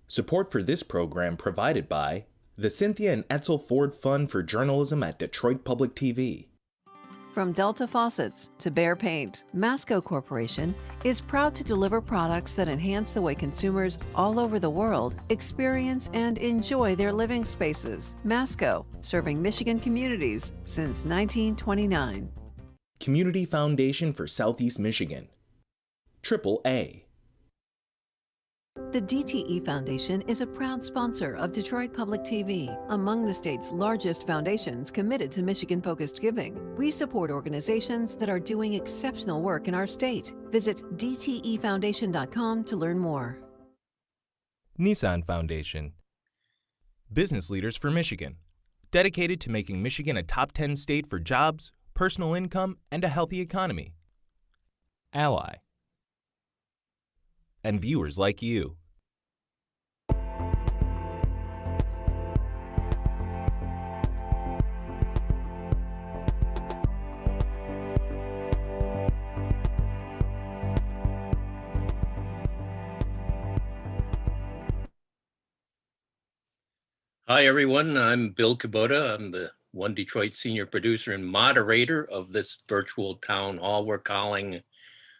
Support for this program provided by the Cynthia and Etzel Ford Fund for Journalism at Detroit Public TV. From Delta Faucets to Behr Paint, Masco Corporation is proud to deliver products that enhance the way consumers all over the world experience and enjoy their living spaces. Masco, serving Michigan communities since 1929. Community Foundation for Southeast Michigan. AAA. The DTE Foundation is a proud sponsor of Detroit Public TV, among the state's largest foundations committed to Michigan-focused giving. We support organizations that are doing exceptional work in our state. Visit dtefoundation.com to learn more. Nissan Foundation. Business Leaders for Michigan. Dedicated to making Michigan a top 10 state for jobs, personal income, and a healthy economy. Ally. And viewers like you. Hi, everyone. I'm Bill Kubota. I'm the One Detroit senior producer and moderator of this virtual town hall we're calling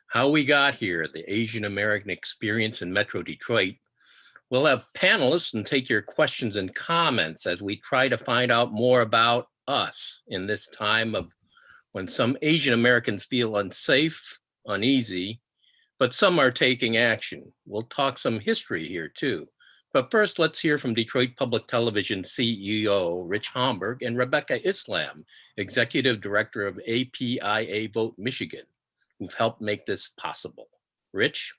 How We Got Here, the Asian American Experience in Metro Detroit. We'll have panelists and take your questions and comments as we try to find out more about us in this time of when some Asian Americans feel unsafe, uneasy, but some are taking action. We'll talk some history here too. But first, let's hear from Detroit Public Television CEO Rich Homburg and Rebecca Islam, Executive Director of APIA Vote-Michigan, who've helped make this possible. Rich?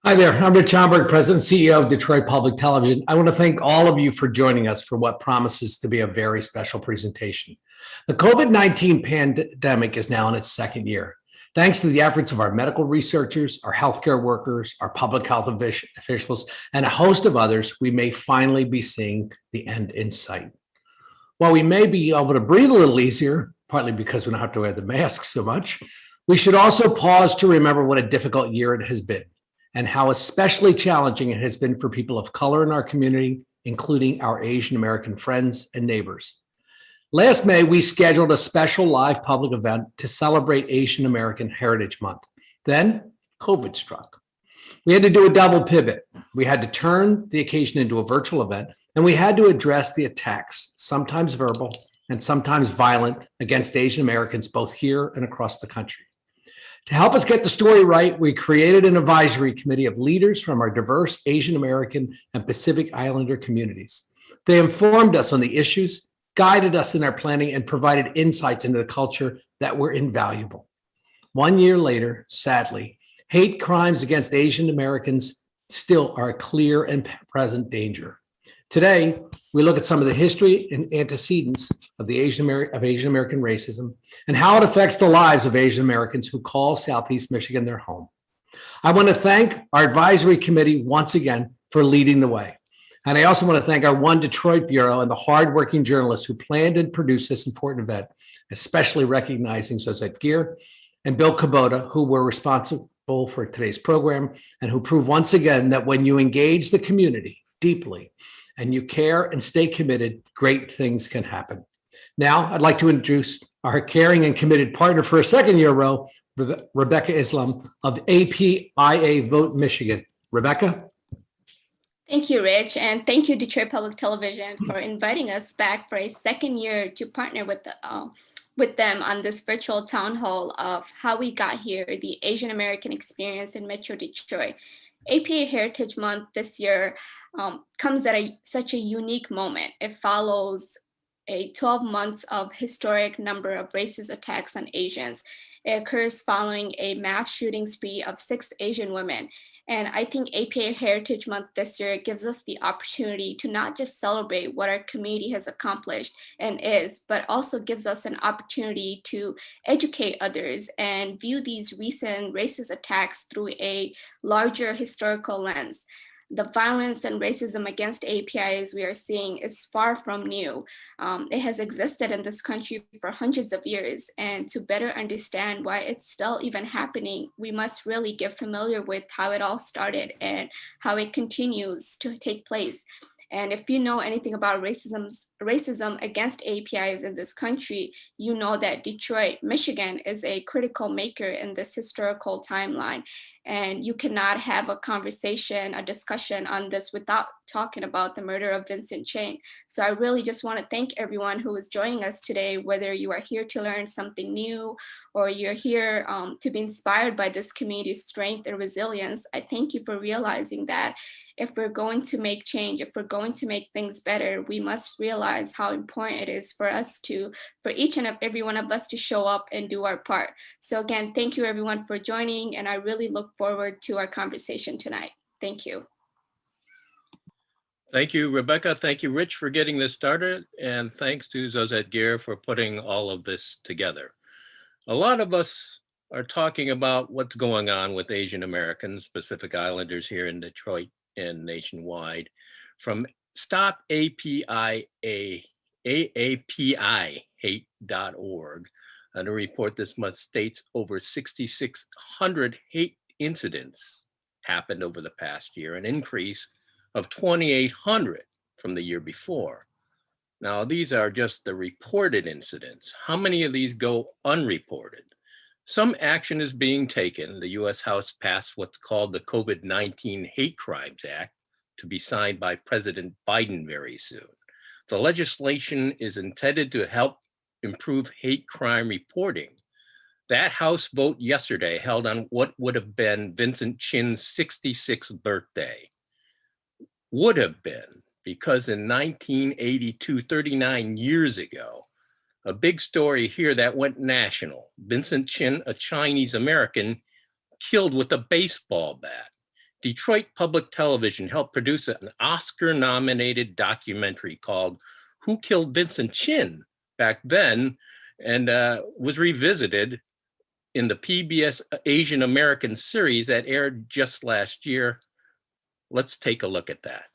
Hi there, I'm Rich Homburg, President and CEO of Detroit Public Television. I want to thank all of you for joining us for what promises to be a very special presentation. The COVID-19 pandemic is now in its second year. Thanks to the efforts of our medical researchers, our healthcare workers, our public health officials, and a host of others, we may finally be seeing the end in sight. While we may be able to breathe a little easier, partly because we don't have to wear the mask so much, we should also pause to remember what a difficult year it has been and how especially challenging it has been for people of color in our community, including our Asian American friends and neighbors. Last May, we scheduled a special live public event to celebrate Asian American Heritage Month. Then COVID struck. We had to do a double pivot. We had to turn the occasion into a virtual event, and we had to address the attacks, sometimes verbal and sometimes violent, against Asian Americans both here and across the country. To help us get the story right, we created an advisory committee of leaders from our diverse Asian American and Pacific Islander communities. They informed us on the issues, guided us in our planning, and provided insights into the culture that were invaluable. 1 year later, sadly, hate crimes against Asian Americans still are a clear and present danger. Today, we look at some of the history and antecedents of Asian American racism and how it affects the lives of Asian Americans who call Southeast Michigan their home. I want to thank our advisory committee once again for leading the way. And I also want to thank our One Detroit Bureau and the hardworking journalists who planned and produced this important event, especially recognizing Suzette Gear and Bill Kubota, who were responsible for today's program and who prove once again that when you engage the community deeply and you care and stay committed, great things can happen. Now, I'd like to introduce our caring and committed partner for a second year row, Rebecca Islam of APIA Vote-Michigan. Rebecca? Thank you, Rich, and thank you, Detroit Public Television, for inviting us back for a second year to partner with them on this virtual town hall of How We Got Here, the Asian American Experience in Metro Detroit. APA Heritage Month this year comes at such a unique moment. It follows a 12 months of historic number of racist attacks on Asians. It occurs following a mass shooting spree of 6 Asian women. And I think APA Heritage Month this year gives us the opportunity to not just celebrate what our community has accomplished and is, but also gives us an opportunity to educate others and view these recent racist attacks through a larger historical lens. the violence and racism against APIs we are seeing is far from new. It has existed in this country for hundreds of years, and to better understand why it's still even happening, we must really get familiar with how it all started and how it continues to take place. And if you know anything about racism against APIs in this country, you know that Detroit, Michigan is a critical maker in this historical timeline. And you cannot have a conversation, a discussion on this without talking about the murder of Vincent Chin. So I really just want to thank everyone who is joining us today, whether you are here to learn something new or you're here to be inspired by this community's strength and resilience. I thank you for realizing that if we're going to make change, if we're going to make things better, we must realize how important it is for us for each and every one of us to show up and do our part. So again, thank you everyone for joining, and I really look forward to our conversation tonight. Thank you. Thank you, Rebecca. Thank you, Rich, for getting this started. And thanks to Zozette Gear for putting all of this together. A lot of us are talking about what's going on with Asian Americans, Pacific Islanders here in Detroit and nationwide. From Stop API, AAPI Hate.org, and a report this month states over 6,600 hate incidents happened over the past year, an increase of 2,800 from the year before. Now, these are just the reported incidents. How many of these go unreported? Some action is being taken. The US House passed what's called the COVID-19 Hate Crimes Act to be signed by President Biden very soon. The legislation is intended to help improve hate crime reporting. That House vote yesterday held on what would have been Vincent Chin's 66th birthday. Would have been, because in 1982, 39 years ago, a big story here that went national. Vincent Chin, a Chinese American, killed with a baseball bat. Detroit Public Television helped produce an Oscar-nominated documentary called Who Killed Vincent Chin back then, and was revisited in the PBS Asian American series that aired just last year. Let's take a look at that.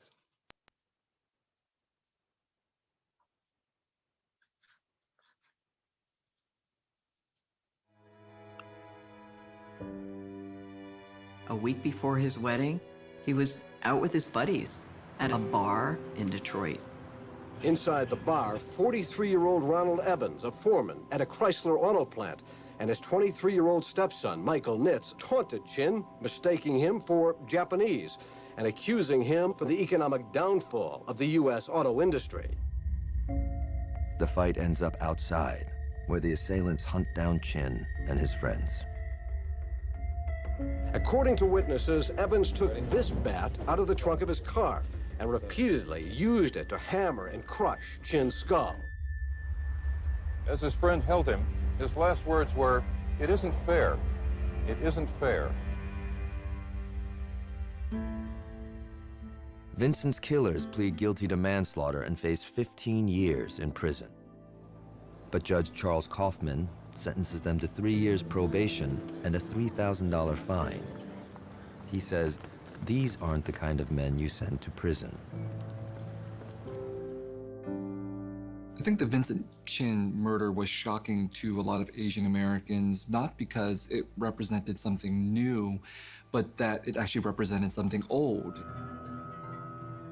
A week before his wedding, he was out with his buddies at a bar in Detroit. Inside the bar, 43-year-old Ronald Evans, a foreman at a Chrysler auto plant, and his 23-year-old stepson, Michael Nitz, taunted Chin, mistaking him for Japanese and accusing him for the economic downfall of the U.S. auto industry. The fight ends up outside, where the assailants hunt down Chin and his friends. According to witnesses, Evans took this bat out of the trunk of his car and repeatedly used it to hammer and crush Chin's skull. As his friend held him, his last words were, "It isn't fair. It isn't fair." Vincent's killers plead guilty to manslaughter and face 15 years in prison. But Judge Charles Kaufman sentences them to 3 years probation and a $3,000 fine. He says, these aren't the kind of men you send to prison. I think the Vincent Chin murder was shocking to a lot of Asian Americans, not because it represented something new, but that it actually represented something old.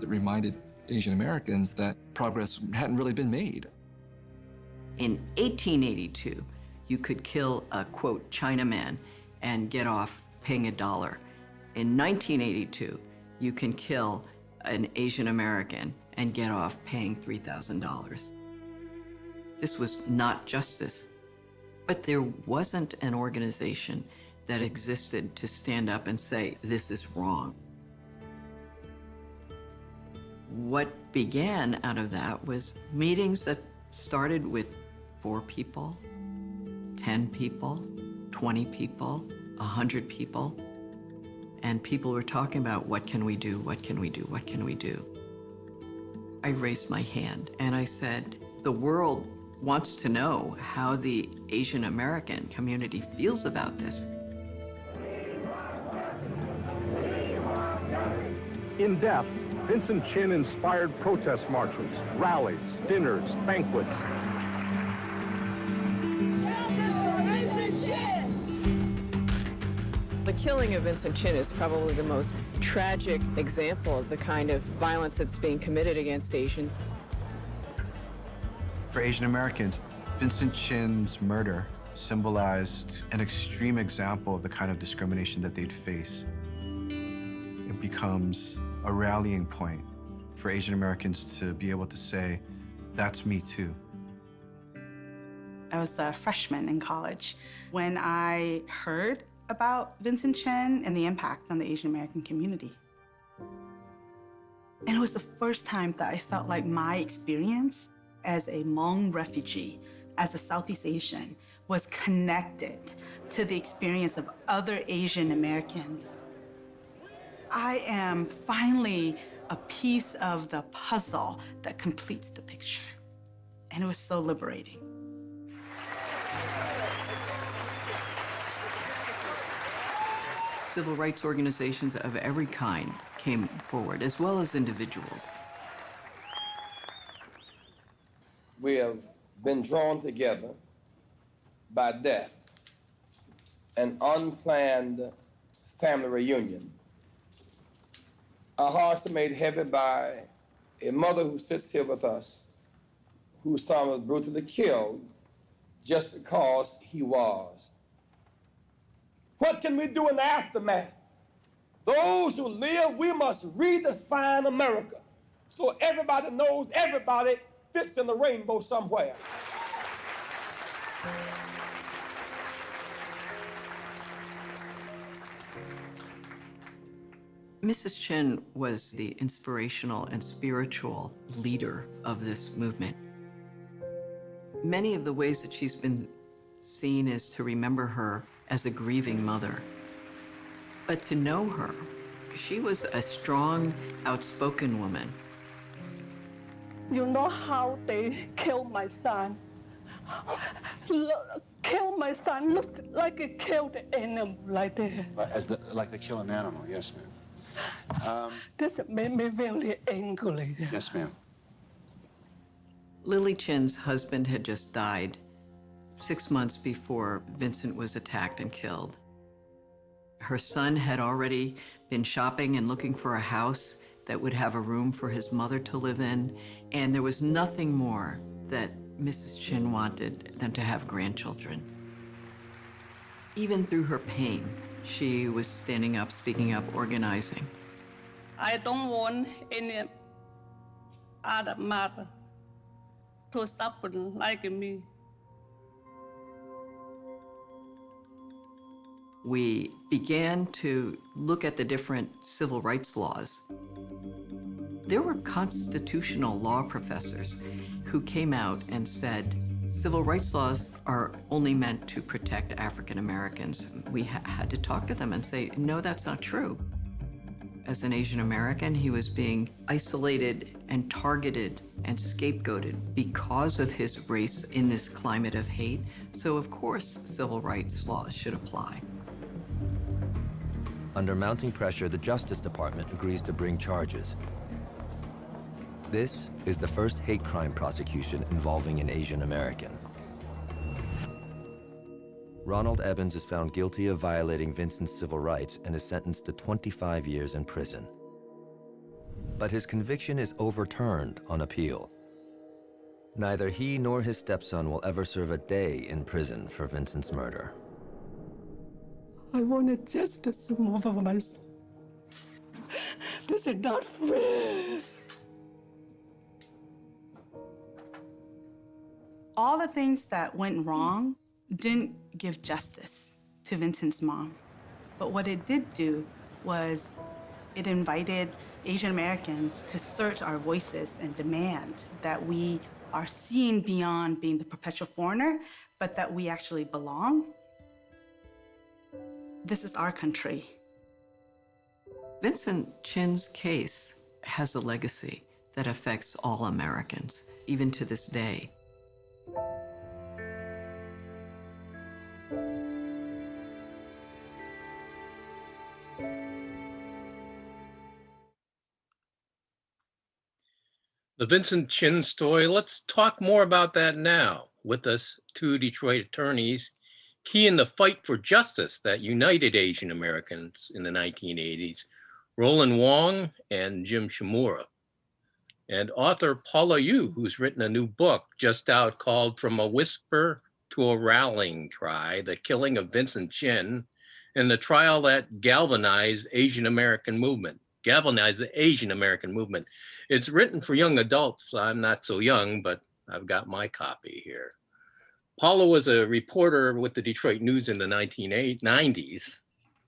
It reminded Asian Americans that progress hadn't really been made. In 1882, you could kill a, quote, Chinaman and get off paying $1. In 1982, you can kill an Asian American and get off paying $3,000. This was not justice, but there wasn't an organization that existed to stand up and say, this is wrong. What began out of that was meetings that started with 4 people, 10 people, 20 people, 100 people, and people were talking about what can we do, what can we do, what can we do? I raised my hand and I said, the world wants to know how the Asian American community feels about this. In depth, Vincent Chin inspired protest marches, rallies, dinners, banquets. The killing of Vincent Chin is probably the most tragic example of the kind of violence that's being committed against Asians. For Asian Americans, Vincent Chin's murder symbolized an extreme example of the kind of discrimination that they'd face. It becomes a rallying point for Asian Americans to be able to say, that's me too. I was a freshman in college when I heard about Vincent Chin and the impact on the Asian American community. And it was the first time that I felt like my experience as a Hmong refugee, as a Southeast Asian, was connected to the experience of other Asian Americans. I am finally a piece of the puzzle that completes the picture. And it was so liberating. Civil rights organizations of every kind came forward, as well as individuals. We have been drawn together by death, an unplanned family reunion. Our hearts are made heavy by a mother who sits here with us, whose son was brutally killed just because he was. What can we do in the aftermath? Those who live, we must redefine America so everybody knows everybody fits in the rainbow somewhere. Mrs. Chin was the inspirational and spiritual leader of this movement. Many of the ways that she's been seen is to remember her as a grieving mother. But to know her, she was a strong, outspoken woman. You know how they killed my son? Kill my son looks like it killed an animal like that. Like they kill an animal, yes, ma'am. This made me really angry. Yes, ma'am. Lily Chin's husband had just died 6 months before Vincent was attacked and killed. Her son had already been shopping and looking for a house that would have a room for his mother to live in, and there was nothing more that Mrs. Chin wanted than to have grandchildren. Even through her pain, she was standing up, speaking up, organizing. I don't want any other mother to suffer like me. We began to look at the different civil rights laws. There were constitutional law professors who came out and said, civil rights laws are only meant to protect African Americans. We had to talk to them and say, no, that's not true. As an Asian American, he was being isolated and targeted and scapegoated because of his race in this climate of hate. So of course, civil rights laws should apply. Under mounting pressure, the Justice Department agrees to bring charges. This is the first hate crime prosecution involving an Asian American. Ronald Evans is found guilty of violating Vincent's civil rights and is sentenced to 25 years in prison. But his conviction is overturned on appeal. Neither he nor his stepson will ever serve a day in prison for Vincent's murder. I wanted justice more for my son. This is not fair. All the things that went wrong didn't give justice to Vincent's mom. But what it did do was it invited Asian Americans to search our voices and demand that we are seen beyond being the perpetual foreigner, but that we actually belong. This is our country. Vincent Chin's case has a legacy that affects all Americans, even to this day. The Vincent Chin story, let's talk more about that now. With us, two Detroit attorneys, key in the fight for justice that united Asian Americans in the 1980s, Roland Wong and Jim Shimura. And author Paula Yu, who's written a new book just out called From a Whisper to a Rallying Cry, The Killing of Vincent Chin, and the trial that galvanized the Asian American movement. It's written for young adults. I'm not so young, but I've got my copy here. Paula was a reporter with the Detroit News in the 1990s.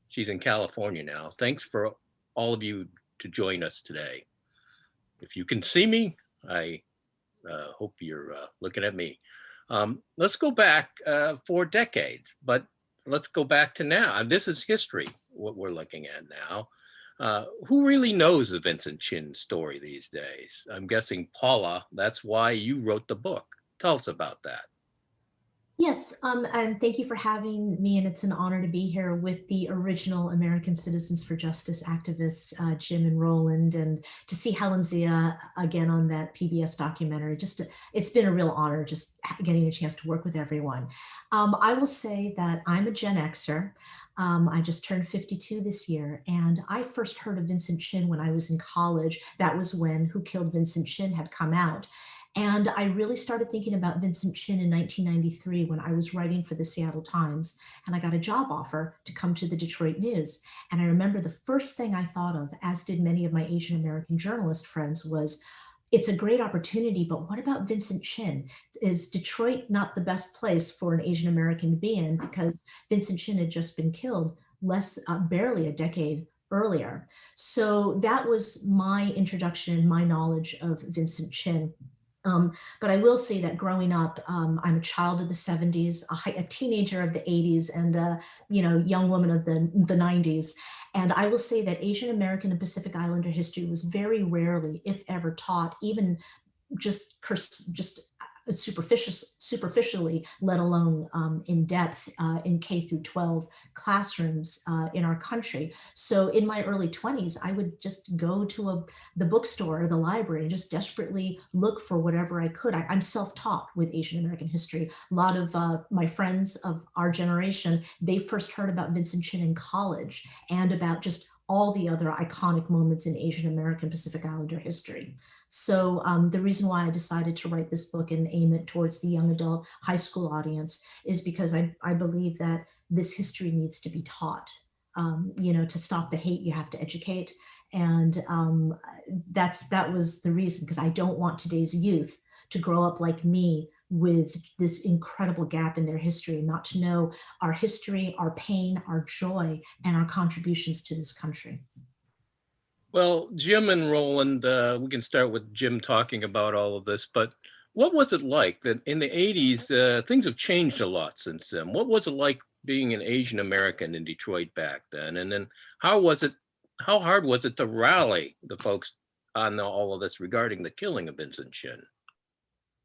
She's in California now. Thanks for all of you to join us today. If you can see me, I hope you're looking at me. Let's go back 4 decades, but let's go back to now. This is history, what we're looking at now. Who really knows the Vincent Chin story these days? I'm guessing Paula, that's why you wrote the book. Tell us about that. Yes, and thank you for having me, and it's an honor to be here with the original American Citizens for Justice activists, Jim and Roland, and to see Helen Zia again on that PBS documentary. It's been a real honor just getting a chance to work with everyone. I will say that I'm a Gen Xer. I just turned 52 this year, and I first heard of Vincent Chin when I was in college. That was when Who Killed Vincent Chin had come out. And I really started thinking about Vincent Chin in 1993 when I was writing for the Seattle Times, and I got a job offer to come to the Detroit News. And I remember the first thing I thought of, as did many of my Asian American journalist friends, was it's a great opportunity, but what about Vincent Chin? Is Detroit not the best place for an Asian American to be in? Because Vincent Chin had just been killed barely a decade earlier. So that was my introduction, my knowledge of Vincent Chin. But I will say that growing up, I'm a child of the 70s, a teenager of the 80s, and a young woman of the 90s. And I will say that Asian American and Pacific Islander history was very rarely, if ever, taught, even just superficially, let alone in depth in K through 12 classrooms in our country. So in my early 20s, I would just go to the bookstore or the library and just desperately look for whatever I could. I'm self-taught with Asian American history. A lot of my friends of our generation, they first heard about Vincent Chin in college and about just all the other iconic moments in Asian American Pacific Islander history. So the reason why I decided to write this book and aim it towards the young adult high school audience is because I believe that this history needs to be taught. To stop the hate, you have to educate. And that was the reason, because I don't want today's youth to grow up like me with this incredible gap in their history, not to know our history, our pain, our joy, and our contributions to this country. Well, Jim and Roland, we can start with Jim talking about all of this, but what was it like that in the 80s, things have changed a lot since then. What was it like being an Asian American in Detroit back then? And then how hard was it to rally the folks on all of this regarding the killing of Vincent Chin?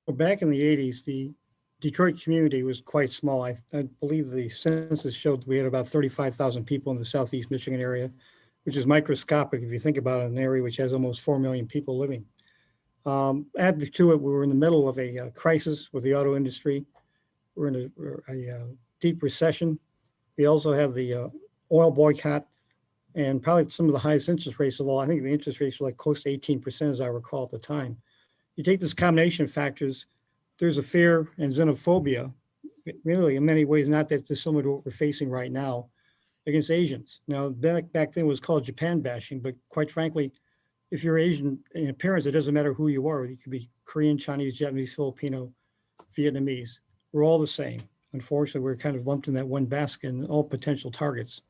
Well, back in the 80s, the Detroit community was quite small. I believe the census showed we had about 35,000 people in the Southeast Michigan area, which is microscopic if you think about it, an area which has almost 4 million people living. Add to it, we were in the middle of a crisis with the auto industry. We're in a deep recession. We also have the oil boycott and probably some of the highest interest rates of all. I think the interest rates were like close to 18%, as I recall at the time. You take this combination of factors, there's a fear and xenophobia, really in many ways not that dissimilar to what we're facing right now, against Asians. Now, back then it was called Japan bashing, but quite frankly, if you're Asian in appearance, it doesn't matter who you are. You could be Korean, Chinese, Japanese, Filipino, Vietnamese. We're all the same. Unfortunately, we're kind of lumped in that one basket and all potential targets.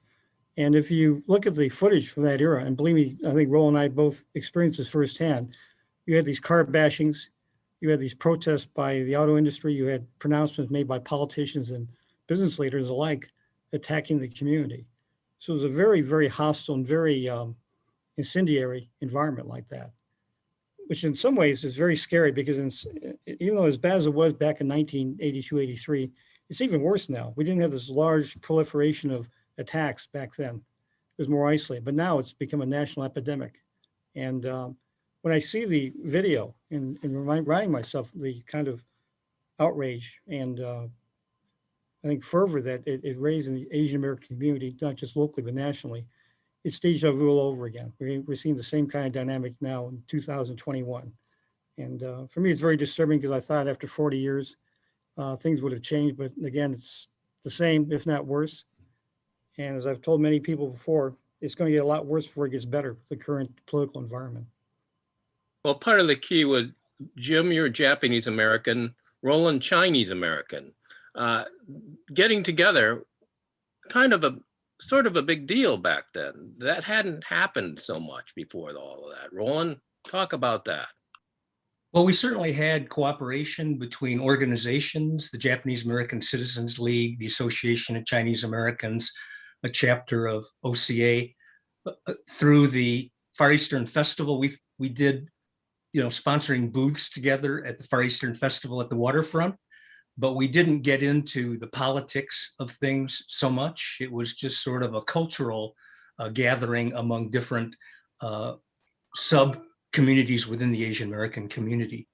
And if you look at the footage from that era, and believe me, I think Roland and I both experienced this firsthand, you had these car bashings, you had these protests by the auto industry, you had pronouncements made by politicians and business leaders alike attacking the community. So it was a very, very hostile and very incendiary environment like that, which in some ways is very scary because even though as bad as it was back in 1982, 83, it's even worse now. We didn't have this large proliferation of attacks back then. It was more isolated, but now it's become a national epidemic. And when I see the video and reminding myself the kind of outrage and I think fervor that it raised in the Asian American community, not just locally, but nationally, it's deja vu all over again. We're seeing the same kind of dynamic now in 2021. And for me, it's very disturbing because I thought after 40 years, things would have changed. But again, it's the same, if not worse. And as I've told many people before, it's going to get a lot worse before it gets better, the current political environment. Well, part of the key was, Jim, you're Japanese American, Roland, Chinese American. Getting together, kind of a sort of a big deal back then. That hadn't happened so much before all of that. Roland, talk about that. Well, we certainly had cooperation between organizations, the Japanese American Citizens League, the Association of Chinese Americans, a chapter of OCA. Through the Far Eastern Festival, we did, sponsoring booths together at the Far Eastern Festival at the waterfront, but we didn't get into the politics of things so much. It was just sort of a cultural gathering among different sub-communities within the Asian American community.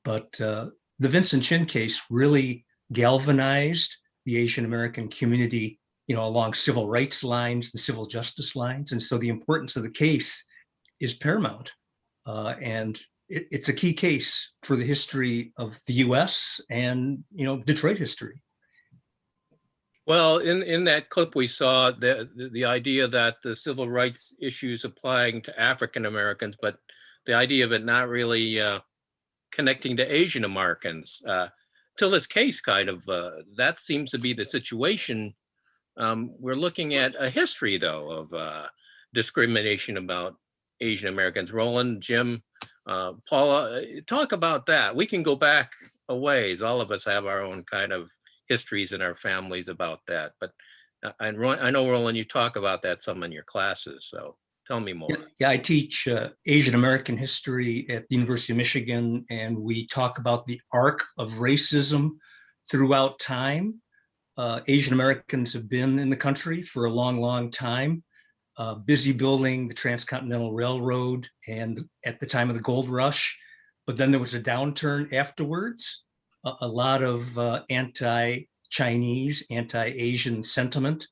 But the Vincent Chin case really galvanized the Asian American community, along civil rights lines and civil justice lines. And so the importance of the case is paramount. And it's a key case for the history of the US and, Detroit history. Well, in that clip, we saw the idea that the civil rights issues applying to African Americans, but the idea of it not really connecting to Asian Americans. Till this case kind of, that seems to be the situation. We're looking at a history, though, of discrimination about Asian Americans. Roland, Jim, Paula, talk about that. We can go back a ways. All of us have our own kind of histories in our families about that. But I know, Roland, you talk about that some in your classes. So tell me more. Yeah, I teach Asian American history at the University of Michigan, and we talk about the arc of racism throughout time. Asian Americans have been in the country for a long, long time, busy building the Transcontinental Railroad and at the time of the gold rush. But then there was a downturn afterwards, a lot of anti-Chinese, anti-Asian sentiment.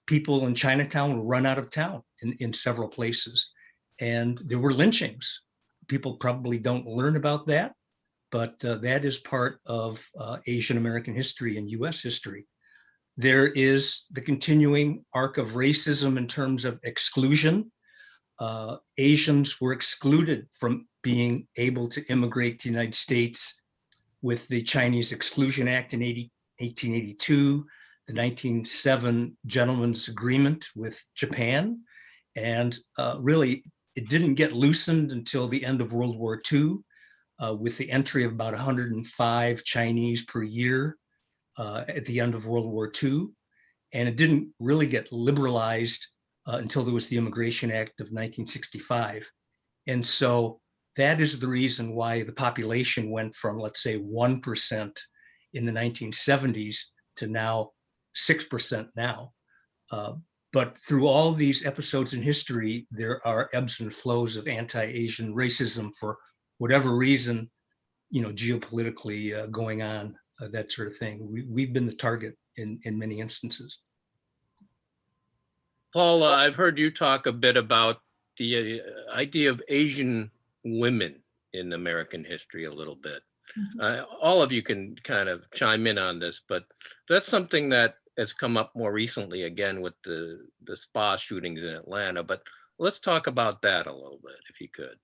People in Chinatown were run out of town in several places. And there were lynchings. People probably don't learn about that, but that is part of Asian American history and US history. There is the continuing arc of racism in terms of exclusion. Asians were excluded from being able to immigrate to the United States with the Chinese Exclusion Act in 1882, the 1907 Gentleman's Agreement with Japan. And really, it didn't get loosened until the end of World War II, with the entry of about 105 Chinese per year at the end of World War II. And it didn't really get liberalized until there was the Immigration Act of 1965. And so that is the reason why the population went from, let's say, 1% in the 1970s to now 6% now. But through all these episodes in history, there are ebbs and flows of anti-Asian racism for whatever reason, geopolitically going on, that sort of thing. We've been the target in many instances. Paul, I've heard you talk a bit about the idea of Asian women in American history a little bit. Mm-hmm. All of you can kind of chime in on this, but that's something that has come up more recently, again, with the spa shootings in Atlanta. But let's talk about that a little bit, if you could.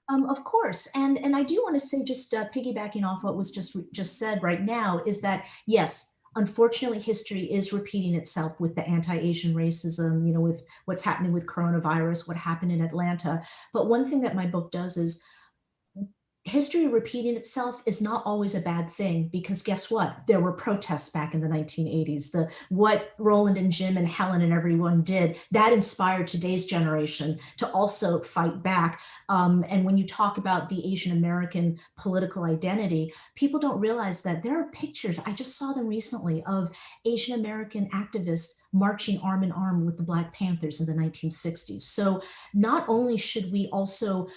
Of course, and I do want to say, just piggybacking off what was just said right now, is that yes, unfortunately, history is repeating itself with the anti-Asian racism, with what's happening with coronavirus, what happened in Atlanta. But one thing that my book does is history repeating itself is not always a bad thing, because guess what? There were protests back in the 1980s. What Roland and Jim and Helen and everyone did, that inspired today's generation to also fight back. And when you talk about the Asian American political identity, people don't realize that there are pictures, I just saw them recently, of Asian American activists marching arm in arm with the Black Panthers in the 1960s. So not only should we also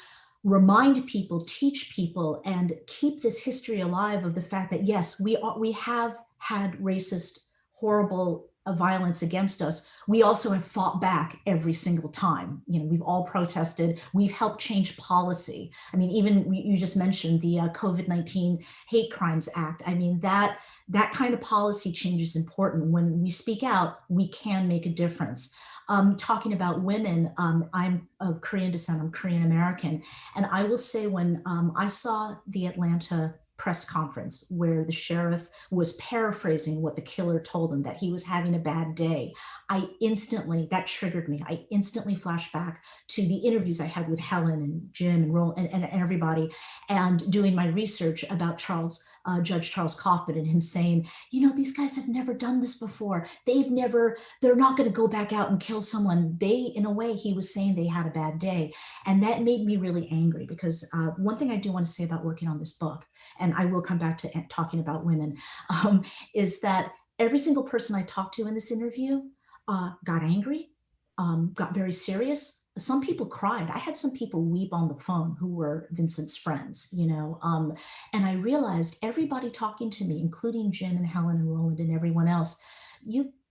remind people, teach people, and keep this history alive of the fact that, yes, we have had racist, horrible violence against us. We also have fought back every single time. You know, we've all protested. We've helped change policy. I mean, even you just mentioned the COVID-19 Hate Crimes Act. I mean, that kind of policy change is important. When we speak out, we can make a difference. Talking about women, I'm of Korean descent, I'm Korean American. And I will say when I saw the Atlanta press conference where the sheriff was paraphrasing what the killer told him, that he was having a bad day, that triggered me. I instantly flashed back to the interviews I had with Helen and Jim and Roland and everybody, and doing my research about Judge Charles Kaufman, and him saying, you know, these guys have never done this before. They're not going to go back out and kill someone. In a way, he was saying they had a bad day. And that made me really angry, because one thing I do want to say about working on this book, and I will come back to talking about women, is that every single person I talked to in this interview got angry, got very serious. Some people cried. I had some people weep on the phone who were Vincent's friends, you know, and I realized everybody talking to me, including Jim and Helen and Roland and everyone else,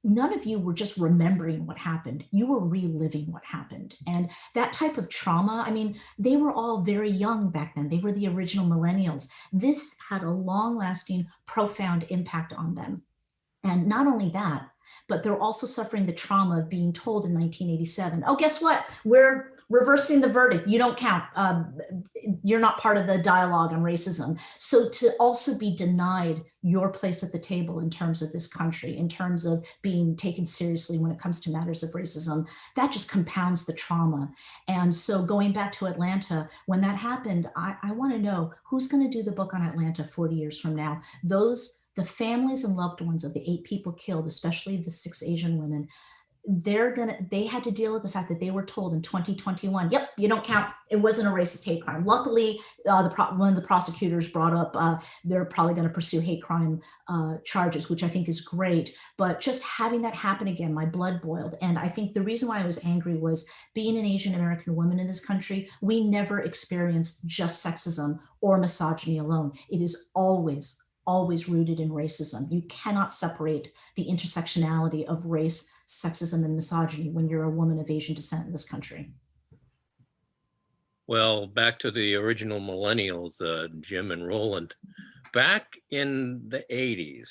none of you were just remembering what happened. You were reliving what happened. And that type of trauma, I mean, they were all very young back then. They were the original millennials. This had a long-lasting, profound impact on them. And not only that, but they're also suffering the trauma of being told in 1987, oh, guess what? We're reversing the verdict. You don't count. You're not part of the dialogue on racism. So to also be denied your place at the table in terms of this country, in terms of being taken seriously when it comes to matters of racism, that just compounds the trauma. And so going back to Atlanta, when that happened, I want to know who's going to do the book on Atlanta 40 years from now. The families and loved ones of the 8 people killed, especially the 6 Asian women, they had to deal with the fact that they were told in 2021, yep, you don't count. It wasn't a racist hate crime. Luckily, one of the prosecutors brought up, they're probably going to pursue hate crime charges, which I think is great. But just having that happen again, my blood boiled. And I think the reason why I was angry was, being an Asian American woman in this country, we never experienced just sexism or misogyny alone. It is always rooted in racism. You cannot separate the intersectionality of race, sexism, and misogyny when you're a woman of Asian descent in this country. Well, back to the original millennials, Jim and Roland. Back in the 80s,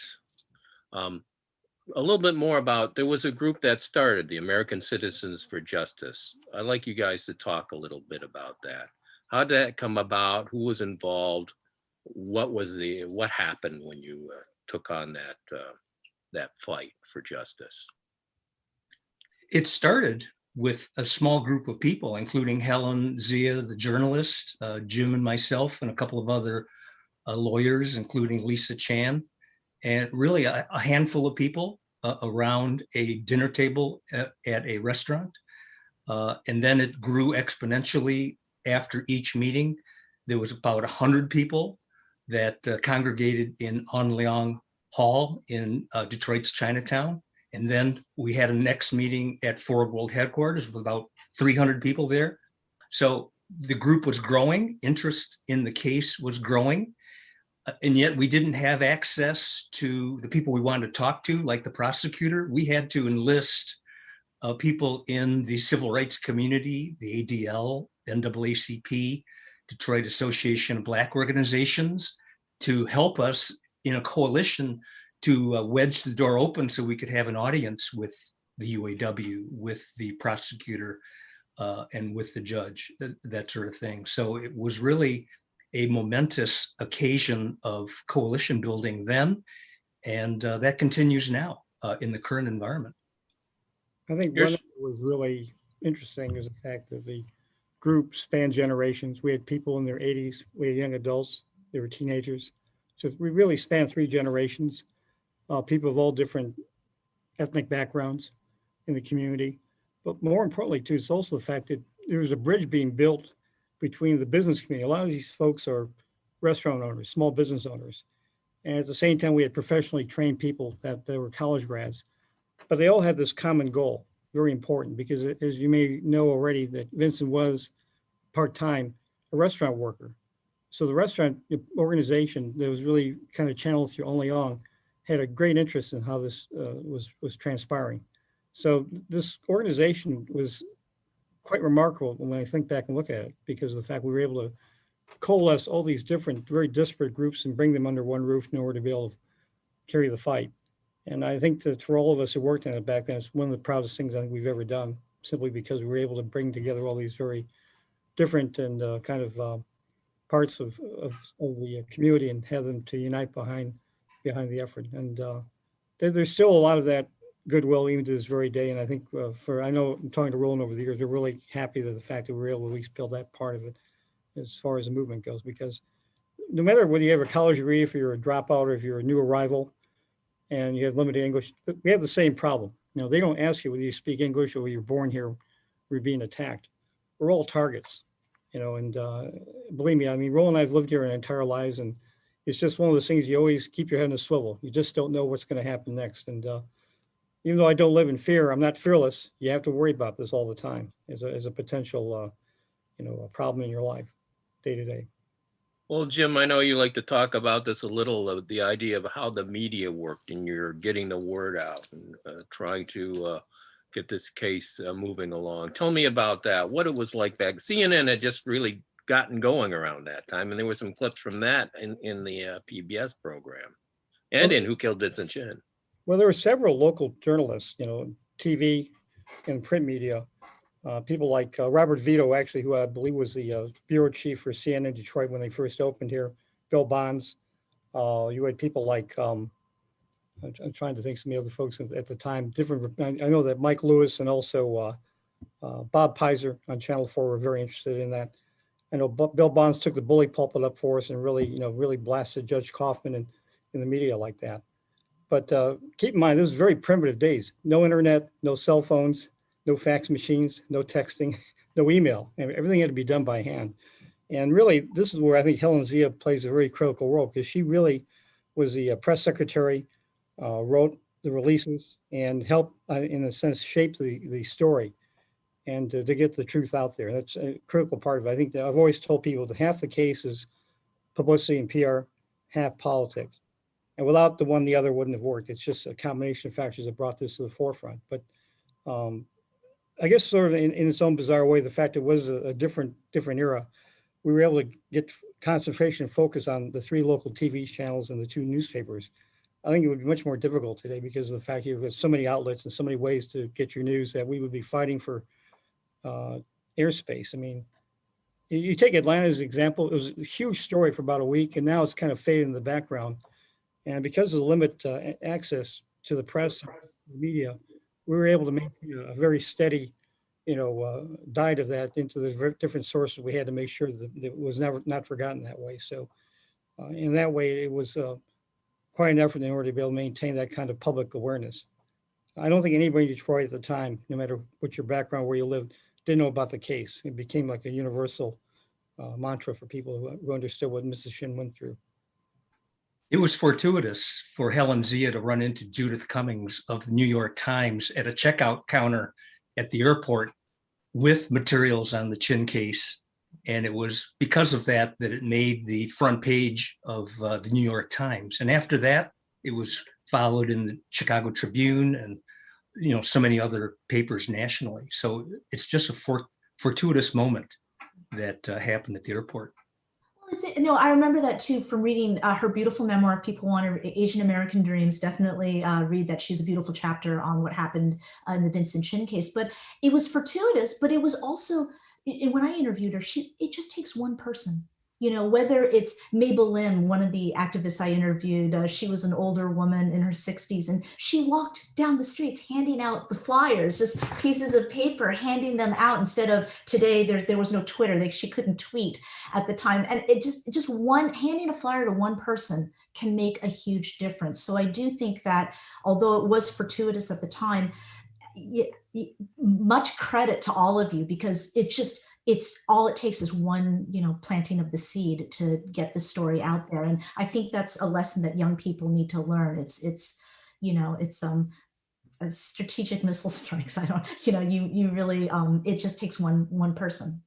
a little bit more about, there was a group that started, the American Citizens for Justice. I'd like you guys to talk a little bit about that. How did that come about? Who was involved? What happened when you took on that fight for justice? It started with a small group of people, including Helen Zia, the journalist, Jim and myself, and a couple of other lawyers, including Lisa Chan, and really a handful of people around a dinner table at a restaurant. And then it grew exponentially after each meeting. There was about 100 people that congregated in An Leong Hall in Detroit's Chinatown. And then we had a next meeting at Forward World headquarters with about 300 people there. So the group was growing, interest in the case was growing, and yet we didn't have access to the people we wanted to talk to, like the prosecutor. We had to enlist people in the civil rights community, the ADL, NAACP, Detroit Association of Black Organizations, to help us in a coalition to wedge the door open so we could have an audience with the UAW, with the prosecutor, and with the judge, that sort of thing. So it was really a momentous occasion of coalition building then, and that continues now in the current environment. I think one that was really interesting is the fact that the group spanned generations. We had people in their 80s, we had young adults, they were teenagers. So we really spanned 3 generations, people of all different ethnic backgrounds in the community. But more importantly, too, it's also the fact that there was a bridge being built between the business community. A lot of these folks are restaurant owners, small business owners. And at the same time, we had professionally trained people that were college grads. But they all had this common goal, very important, because as you may know already, that Vincent was part-time a restaurant worker. So the restaurant organization that was really kind of channeled through Only Ong had a great interest in how this was transpiring. So this organization was quite remarkable when I think back and look at it, because of the fact we were able to coalesce all these different, very disparate groups and bring them under one roof in order to be able to carry the fight. And I think that for all of us who worked on it back then, it's one of the proudest things I think we've ever done, simply because we were able to bring together all these very different and kind of parts of the community and have them to unite behind the effort. And there's still a lot of that goodwill even to this very day. And I think I know I'm talking to Roland over the years, we're really happy that the fact that we were able to at least build that part of it as far as the movement goes, because no matter whether you have a college degree, if you're a dropout, or if you're a new arrival and you have limited English, we have the same problem. They don't ask you whether you speak English or whether you're born here or you're being attacked. We're all targets, and believe me, I mean, Roland and I have lived here our entire lives, and it's just one of those things you always keep your head in a swivel. You just don't know what's going to happen next. And even though I don't live in fear, I'm not fearless. You have to worry about this all the time as a potential, a problem in your life, day to day. Well, Jim, I know you like to talk about this a little, of the idea of how the media worked and you're getting the word out and trying to get this case moving along. Tell me about that, what it was like back. CNN had just really gotten going around that time, and there were some clips from that in the PBS program and in Who Killed Vincent Chin. Well, there were several local journalists, TV and print media, people like Robert Vito, actually, who I believe was the bureau chief for CNN Detroit when they first opened here, Bill Bonds. You had people like, I'm trying to think some of the other folks at the time, different. I know that Mike Lewis and also Bob Pizer on Channel 4 were very interested in that. I know Bill Bonds took the bully pulpit up for us and really, really blasted Judge Kaufman in the media like that. But keep in mind, this was very primitive days. No internet, no cell phones, no fax machines, no texting, no email. And everything had to be done by hand. And really, this is where I think Helen Zia plays a very critical role, because she really was the press secretary, wrote the releases, and helped, in a sense, shape the story and to get the truth out there. That's a critical part of it. I think that I've always told people that half the case is publicity and PR, half politics. And without the one, the other wouldn't have worked. It's just a combination of factors that brought this to the forefront. But I guess sort of in its own bizarre way, the fact it was a different era, we were able to get concentration and focus on the 3 local TV channels and the 2 newspapers. I think it would be much more difficult today because of the fact you've got so many outlets and so many ways to get your news that we would be fighting for airspace. I mean, you take Atlanta as an example. It was a huge story for about a week, and now it's kind of faded in the background. And because of the limited access to the press and the media, we were able to maintain a very steady, diet of that into the different sources we had to make sure that it was not forgotten that way. So in that way, it was quite an effort in order to be able to maintain that kind of public awareness. I don't think anybody in Detroit at the time, no matter what your background, where you lived, didn't know about the case. It became like a universal mantra for people who understood what Mrs. Chin went through. It was fortuitous for Helen Zia to run into Judith Cummings of the New York Times at a checkout counter at the airport with materials on the Chin case. And it was because of that that it made the front page of the New York Times. And after that, it was followed in the Chicago Tribune and so many other papers nationally. So it's just a fortuitous moment that happened at the airport. No, I remember that too from reading her beautiful memoir, People Want Asian American Dreams. Definitely read that. She's a beautiful chapter on what happened in the Vincent Chin case. But it was fortuitous, but it was also, when I interviewed her, it just takes one person. Whether it's Mabel Lim, one of the activists I interviewed, she was an older woman in her 60s, and she walked down the streets handing out the flyers, just pieces of paper, handing them out instead of today. There was no Twitter. She couldn't tweet at the time. And it just handing a flyer to one person can make a huge difference. So I do think that although it was fortuitous at the time, much credit to all of you, because it's all it takes is one, planting of the seed to get the story out there. And I think that's a lesson that young people need to learn. It's a strategic missile strikes. You really, it just takes one person.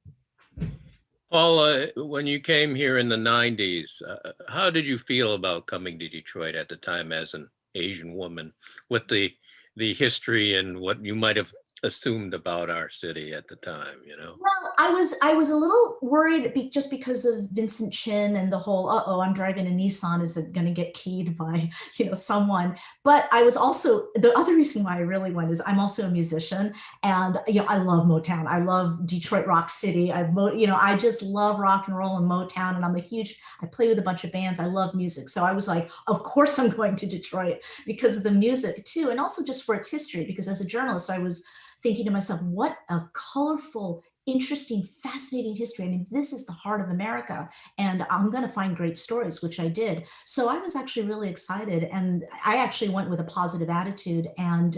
Paula, when you came here in the 90s, how did you feel about coming to Detroit at the time as an Asian woman with the history and what you might have assumed about our city at the time, you know? Well, I was a little worried just because of Vincent Chin and the whole, uh-oh, I'm driving a Nissan, is it going to get keyed by, someone? But I was also, the other reason why I really went is I'm also a musician, and I love Motown. I love Detroit Rock City. I just love rock and roll and Motown, and I play with a bunch of bands. I love music. So I was like, of course I'm going to Detroit because of the music too, and also just for its history, because as a journalist, I was thinking to myself, what a colorful, interesting, fascinating history. I mean, this is the heart of America, and I'm going to find great stories, which I did. So I was actually really excited, and I actually went with a positive attitude. And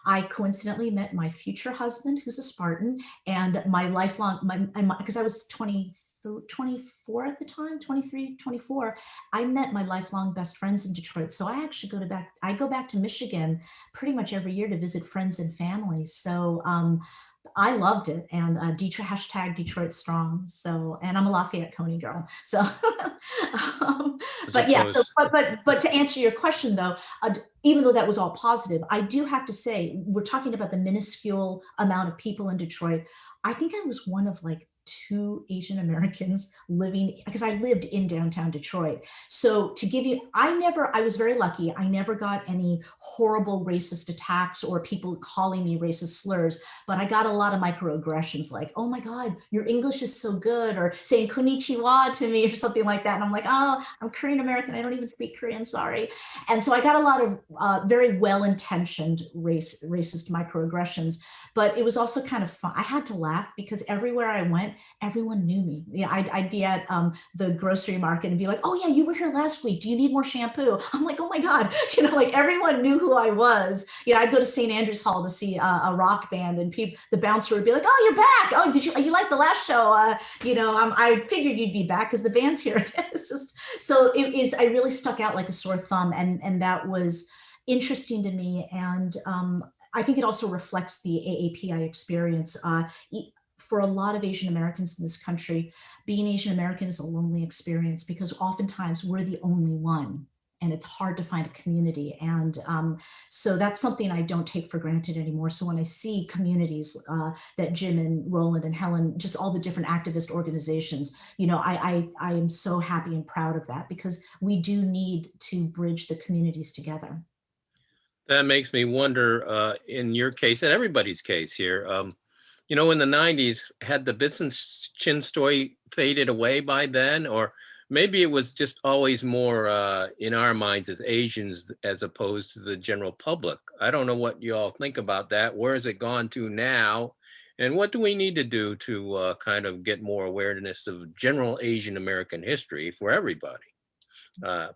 I coincidentally met my future husband, who's a Spartan, and my lifelong, because I was 24 at the time, 23, 24, I met my lifelong best friends in Detroit. So I actually go back to Michigan pretty much every year to visit friends and family. So I loved it. And hashtag Detroit Strong. So, and I'm a Lafayette Coney girl. So, but yeah, but to answer your question though, even though that was all positive, I do have to say, we're talking about the minuscule amount of people in Detroit. I think I was one of like 2 Asian Americans living, because I lived in downtown Detroit. So to give you, I was very lucky. I never got any horrible racist attacks or people calling me racist slurs, but I got a lot of microaggressions like, oh my God, your English is so good, or saying konnichiwa to me or something like that. And I'm like, oh, I'm Korean American. I don't even speak Korean, sorry. And so I got a lot of very well-intentioned racist microaggressions, but it was also kind of fun. I had to laugh because everywhere I went, everyone knew me. Yeah, I'd be at the grocery market and be like, oh yeah, you were here last week. Do you need more shampoo? I'm like, oh my God, like everyone knew who I was. I'd go to St. Andrews Hall to see a rock band, and the bouncer would be like, oh, you're back. Oh, did you like the last show? I figured you'd be back because the band's here. It's just, so it is, I really stuck out like a sore thumb, and that was interesting to me. And I think it also reflects the AAPI experience. For a lot of Asian Americans in this country, being Asian American is a lonely experience because oftentimes we're the only one, and it's hard to find a community. And so that's something I don't take for granted anymore. So when I see communities that Jim and Roland and Helen, just all the different activist organizations, I am so happy and proud of that, because we do need to bridge the communities together. That makes me wonder, in your case and everybody's case here, in the 90s, had the Vincent Chin story faded away by then? Or maybe it was just always more in our minds as Asians as opposed to the general public. I don't know what you all think about that. Where has it gone to now? And what do we need to do to kind of get more awareness of general Asian American history for everybody?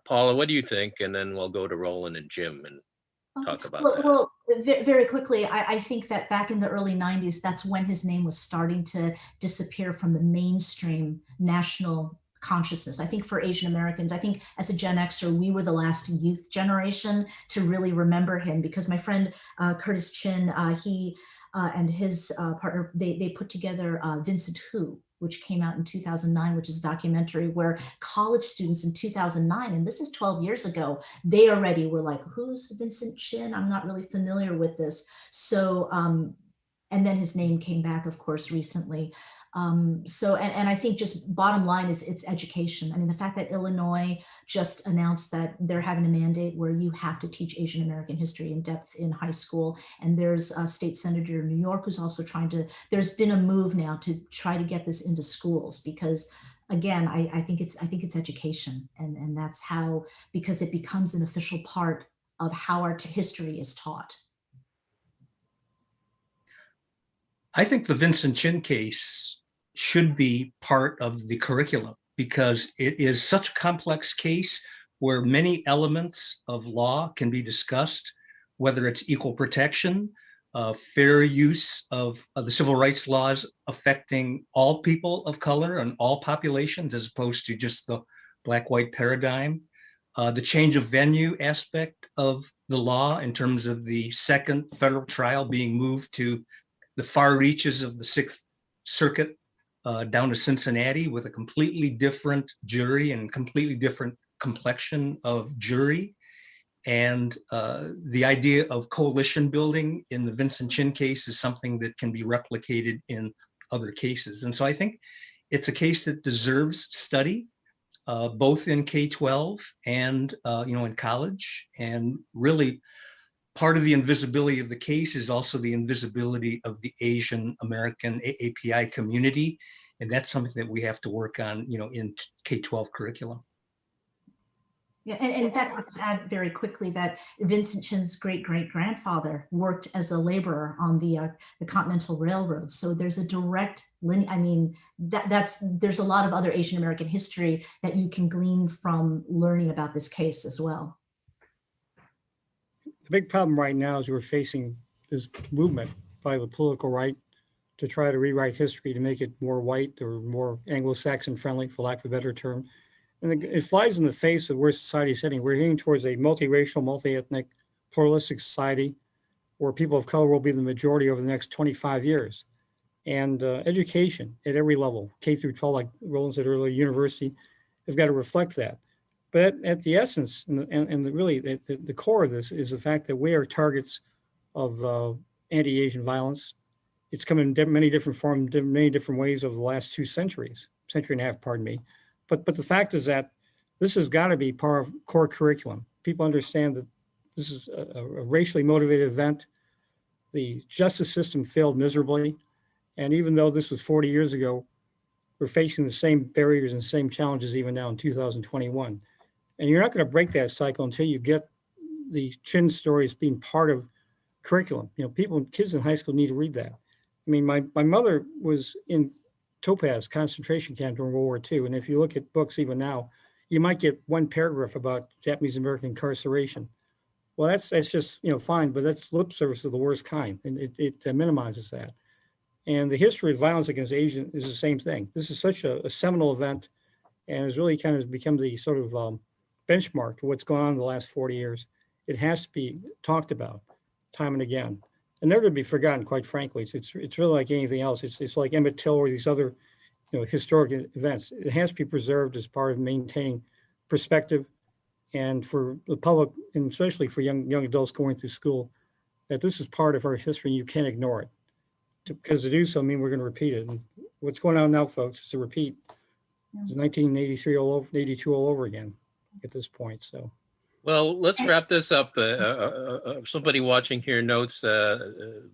Paula, what do you think? And then we'll go to Roland and Jim and talk about that. Well, very quickly, I think that back in the early 90s, that's when his name was starting to disappear from the mainstream national consciousness. I think for Asian Americans, I think as a Gen Xer, we were the last youth generation to really remember him, because my friend Curtis Chin, he and his partner, they put together Vincent Who, which came out in 2009, which is a documentary where college students in 2009, and this is 12 years ago, they already were like, who's Vincent Chin? I'm not really familiar with this. So, and then his name came back, of course, recently. And I think just bottom line is it's education. I mean, the fact that Illinois just announced that they're having a mandate where you have to teach Asian American history in depth in high school. And there's a state senator in New York who's also there's been a move now to try to get this into schools, because again, I think it's education. And that's how, because it becomes an official part of how our history is taught. I think the Vincent Chin case should be part of the curriculum, because it is such a complex case where many elements of law can be discussed, whether it's equal protection, fair use of the civil rights laws affecting all people of color and all populations, as opposed to just the black-white paradigm, the change of venue aspect of the law in terms of the second federal trial being moved to the far reaches of the Sixth Circuit down to Cincinnati with a completely different jury and completely different complexion of jury. And the idea of coalition building in the Vincent Chin case is something that can be replicated in other cases. And so I think it's a case that deserves study, both in K-12 and in college. And really, part of the invisibility of the case is also the invisibility of the Asian American AAPI community. And that's something that we have to work on, in K-12 curriculum. Yeah, and in fact, I'll just add very quickly that Vincent Chin's great-great-grandfather worked as a laborer on the Continental Railroad. So there's a direct lineage. I mean, there's a lot of other Asian American history that you can glean from learning about this case as well. The big problem right now is we're facing this movement by the political right to try to rewrite history to make it more white or more Anglo-Saxon friendly, for lack of a better term. And it flies in the face of where society is heading. We're heading towards a multiracial, multi-ethnic, pluralistic society where people of color will be the majority over the next 25 years. And education at every level, K through 12, like Roland said earlier, university, has got to reflect that. But at the essence and the core of this is the fact that we are targets of anti-Asian violence. It's come in many different forms, many different ways over the last century and a half, pardon me. But the fact is that this has got to be part of core curriculum. People understand that this is a racially motivated event. The justice system failed miserably. And even though this was 40 years ago, we're facing the same barriers and same challenges even now in 2021. And you're not going to break that cycle until you get the Chin stories being part of curriculum. Kids in high school need to read that. I mean, my mother was in Topaz concentration camp during World War II. And if you look at books even now, you might get one paragraph about Japanese American incarceration. Well, that's just, fine, but that's lip service of the worst kind. And it minimizes that. And the history of violence against Asian is the same thing. This is such a seminal event and has really kind of become the sort of benchmark to what's gone on in the last 40 years. It has to be talked about time and again. And never to be forgotten, quite frankly. It's really like anything else. It's like Emmett Till or these other historic events. It has to be preserved as part of maintaining perspective, and for the public, and especially for young adults going through school, that this is part of our history and you can't ignore it. Because to do so, I mean, we're going to repeat it. And what's going on now, folks, is a repeat. It's 1983 all over, 82 all over again at this point. So. Well, let's wrap this up. Somebody watching here notes the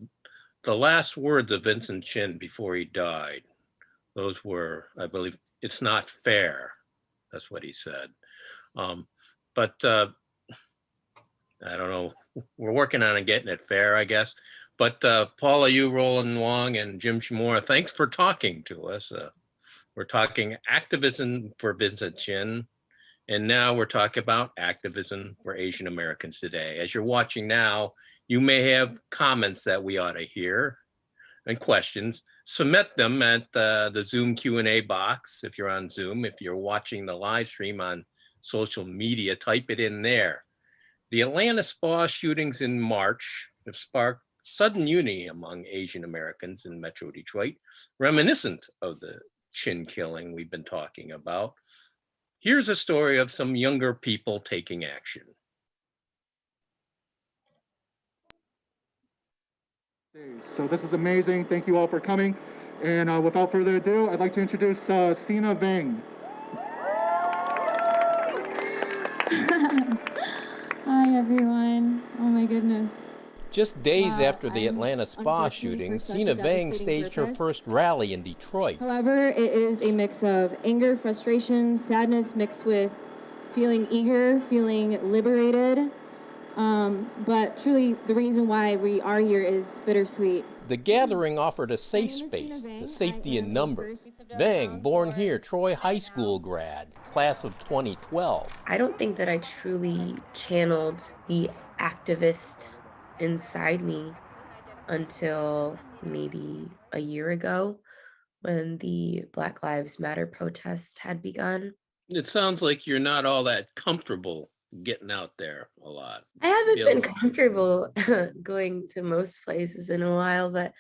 last words of Vincent Chin before he died. Those were, I believe, "It's not fair." That's what he said. But I don't know. We're working on getting it fair, I guess. But Paula, you, Roland Wong, and Jim Shimura, thanks for talking to us. We're talking activism for Vincent Chin. And now we're talking about activism for Asian Americans today. As you're watching now, you may have comments that we ought to hear and questions. Submit them at the Zoom Q&A box if you're on Zoom. If you're watching the live stream on social media, type it in there. The Atlanta spa shootings in March have sparked sudden unity among Asian Americans in Metro Detroit, reminiscent of the Chin killing we've been talking about. Here's a story of some younger people taking action. So this is amazing. Thank you all for coming. And without further ado, I'd like to introduce Cena Vang. Hi, everyone. Oh, my goodness. Just days after the Atlanta spa shooting, Cena Vang staged her first rally in Detroit. However, it is a mix of anger, frustration, sadness mixed with feeling eager, feeling liberated. But truly, the reason why we are here is bittersweet. The gathering offered a safe space, the safety in numbers. Vang, born here, Troy High School grad, class of 2012. I don't think that I truly channeled the activist inside me until maybe a year ago when the Black Lives Matter protest had begun. It sounds like you're not all that comfortable getting out there a lot. I haven't been comfortable going to most places in a while, but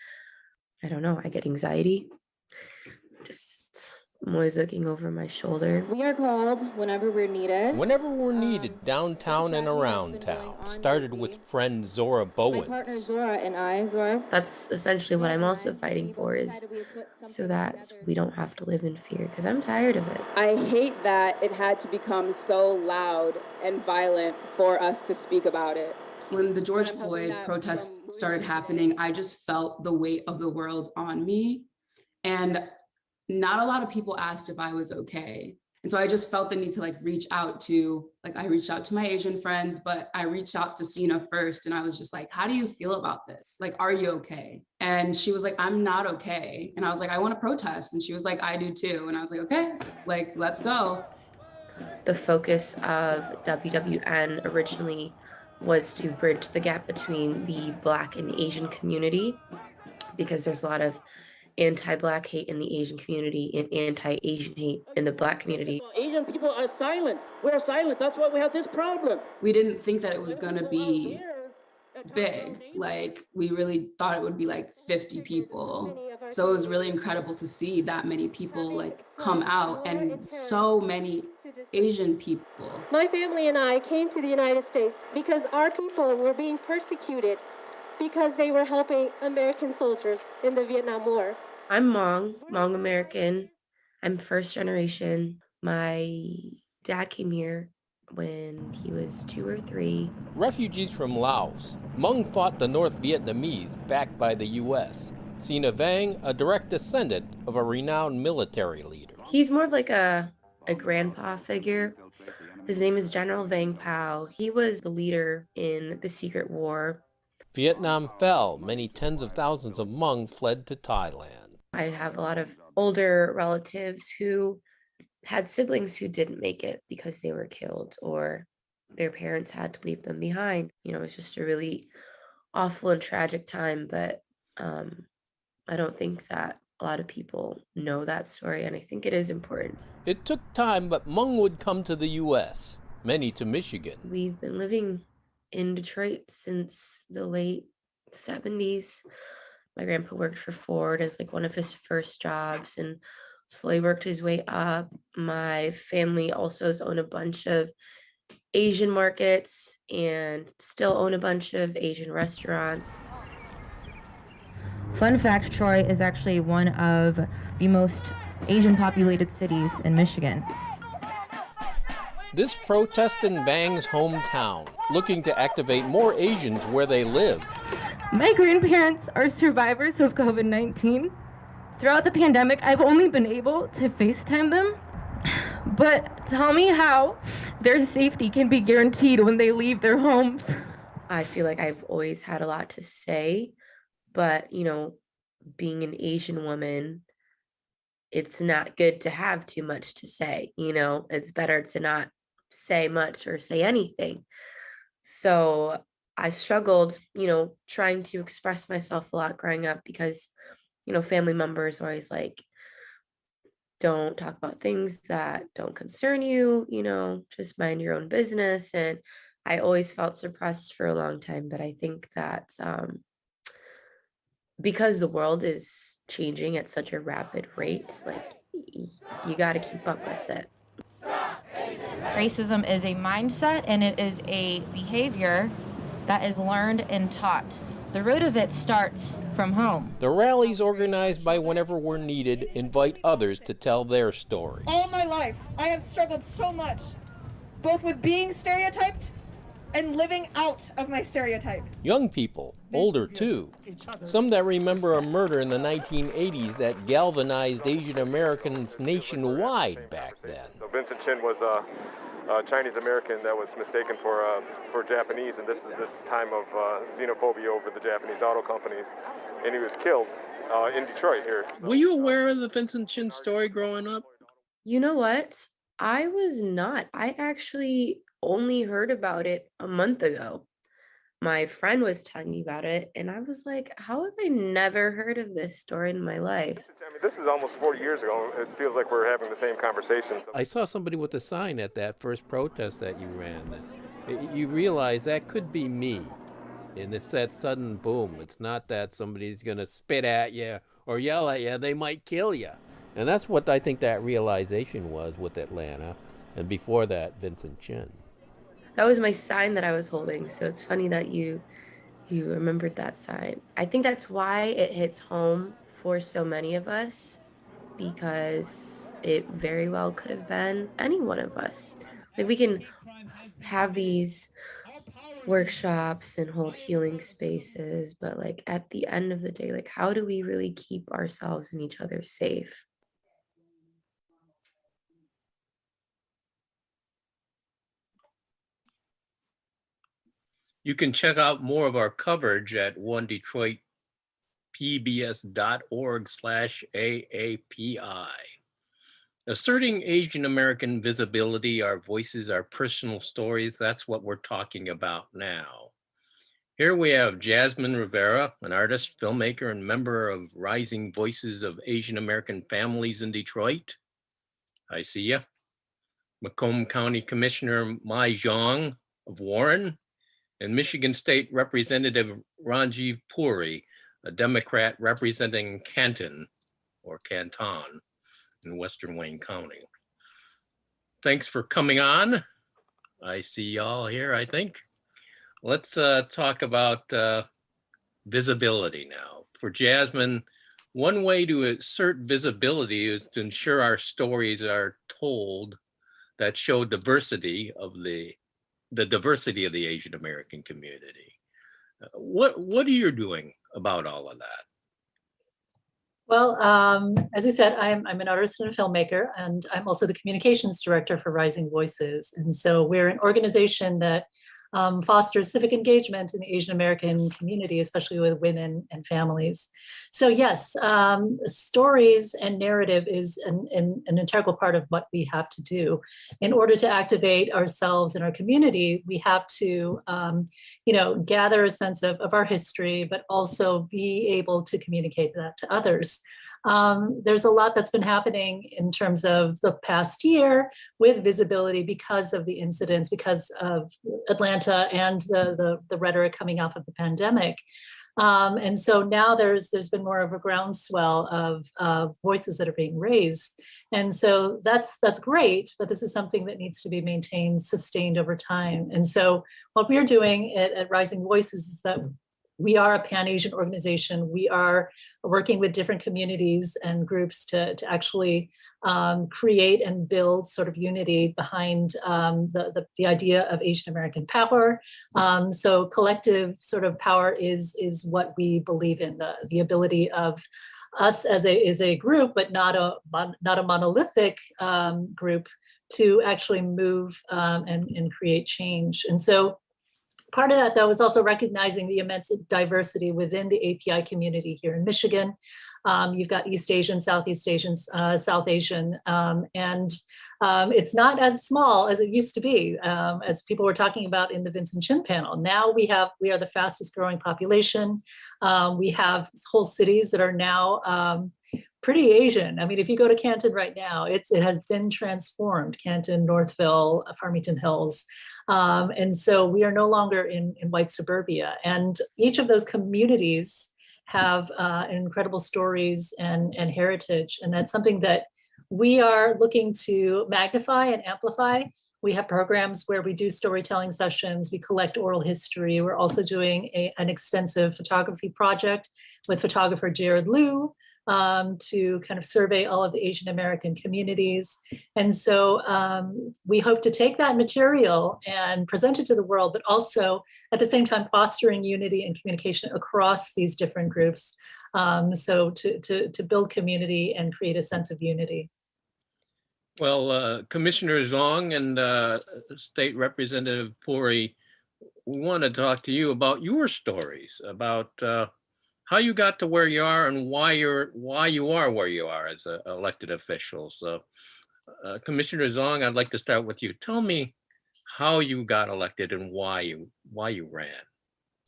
I don't know, I get anxiety. I'm always looking over my shoulder. We are called whenever we're needed. Whenever we're needed, downtown and around town. Started with friend Zora My partner Bowens. Zora and I, Zora. That's essentially what I'm also fighting for, is so that we don't have to live in fear, because I'm tired of it. I hate that it had to become so loud and violent for us to speak about it. When the George Floyd protests started happening, I just felt the weight of the world on me. And not a lot of people asked if I was okay. And so I just felt the need to reach out to, I reached out to my Asian friends, but I reached out to Cena first. And I was just like, how do you feel about this? Are you okay? And she was like, I'm not okay. And I was like, I want to protest. And she was like, I do too. And I was like, okay, let's go. The focus of WWN originally was to bridge the gap between the Black and Asian community, because there's a lot of anti-Black hate in the Asian community and anti-Asian hate in the Black community. Asian people are silent. We're silent. That's why we have this problem. We didn't think that it was going to be big. We really thought it would be 50 people. So it was really incredible to see that many people come out, and so many Asian people. My family and I came to the United States because our people were being persecuted because they were helping American soldiers in the Vietnam War. I'm Hmong American. I'm first generation. My dad came here when he was 2 or 3. Refugees from Laos. Hmong fought the North Vietnamese, backed by the U.S. Cena Vang, a direct descendant of a renowned military leader. He's more of a grandpa figure. His name is General Vang Pao. He was the leader in the Secret War. Vietnam fell. Many tens of thousands of Hmong fled to Thailand. I have a lot of older relatives who had siblings who didn't make it because they were killed or their parents had to leave them behind. It's just a really awful and tragic time, but I don't think that a lot of people know that story, and I think it is important. It took time, but Hmong would come to the U.S., many to Michigan. We've been living in Detroit since the late 70s. My grandpa worked for Ford as one of his first jobs and slowly worked his way up. My family also has owned a bunch of Asian markets and still own a bunch of Asian restaurants. Fun fact, Troy is actually one of the most Asian populated cities in Michigan. This protest in Vang's hometown, looking to activate more Asians where they live. My grandparents are survivors of COVID-19. Throughout the pandemic, I've only been able to FaceTime them. But tell me how their safety can be guaranteed when they leave their homes. I feel like I've always had a lot to say, but, being an Asian woman, it's not good to have too much to say. It's better to not say much or say anything. So I struggled, trying to express myself a lot growing up because, family members are always don't talk about things that don't concern you, just mind your own business. And I always felt suppressed for a long time. But I think that because the world is changing at such a rapid rate, you got to keep up with it. Racism is a mindset and it is a behavior that is learned and taught. The root of it starts from home. The rallies organized by Whenever We're Needed invite others to tell their stories. All my life, I have struggled so much, both with being stereotyped and living out of my stereotype. Young people, older too. Some that remember a murder in the 1980s that galvanized Asian Americans nationwide back then. So Vincent Chin was a Chinese American that was mistaken for Japanese, and this is the time of xenophobia over the Japanese auto companies, and he was killed in Detroit here. Were you aware of the Vincent Chin story growing up? You know what? I was not. I actually only heard about it a month ago. My friend was telling me about it, and I was like, how have I never heard of this story in my life? I mean, this is almost 40 years ago. It feels like we're having the same conversations. I saw somebody with a sign at that first protest that you ran. You realize that could be me. And it's that sudden boom. It's not that somebody's going to spit at you or yell at you. They might kill you. And that's what I think that realization was with Atlanta. And before that, Vincent Chin. That was my sign that I was holding. So it's funny that you remembered that sign. I think that's why it hits home for so many of us, because it very well could have been any one of us. Like, we can have these workshops and hold healing spaces, but like at the end of the day, like, how do we really keep ourselves and each other safe? You can check out more of our coverage at onedetroitpbs.org/AAPI. Asserting Asian American visibility, our voices, our personal stories, that's what we're talking about now. Here we have Jasmine Rivera, an artist, filmmaker, and member of Rising Voices of Asian American Families in Detroit. I see ya. Macomb County Commissioner Mai Zhang of Warren, and Michigan State Representative Ranji Puri, a Democrat representing Canton or Canton in Western Wayne County. Thanks for coming on. I see y'all here, I think. Let's talk about visibility now. For Jasmine, one way to assert visibility is to ensure our stories are told that show diversity of the diversity of the Asian American community. What are you doing about all of that? Well, as I said, I'm an artist and a filmmaker, and I'm also the communications director for Rising Voices. And so we're an organization that fosters civic engagement in the Asian American community, especially with women and families. So yes, stories and narrative is an integral part of what we have to do. In order to activate ourselves and our community, we have to gather a sense of our history, but also be able to communicate that to others. There's a lot that's been happening in terms of the past year with visibility because of the incidents, because of Atlanta and the rhetoric coming off of the pandemic. And so now there's been more of a groundswell of voices that are being raised. And so that's great, but this is something that needs to be maintained, sustained over time. And so what we're doing at Rising Voices is that we are a Pan-Asian organization. We are working with different communities and groups to actually create and build sort of unity behind the idea of Asian American power. So collective sort of power is what we believe in, the ability of us as a group, but not a monolithic group, to actually move and create change. And so part of that, though, is also recognizing the immense diversity within the API community here in Michigan. You've got East Asian, Southeast Asian, South Asian, and it's not as small as it used to be, as people were talking about in the Vincent Chin panel. Now we are the fastest growing population. We have whole cities that are now pretty Asian. I mean, if you go to Canton right now, it has been transformed. Canton, Northville, Farmington Hills. And so we are no longer in white suburbia. And each of those communities have incredible stories and heritage. And that's something that we are looking to magnify and amplify. We have programs where we do storytelling sessions, we collect oral history. We're also doing an extensive photography project with photographer Jared Liu, to kind of survey all of the Asian American communities. And so we hope to take that material and present it to the world, but also at the same time fostering unity and communication across these different groups. So to build community and create a sense of unity. Well, Commissioner Zhang and State Representative Puri, we want to talk to you about your stories, about how you got to where you are and why you are where you are as an elected official. So, Commissioner Zhang, I'd like to start with you. Tell me how you got elected and why you ran.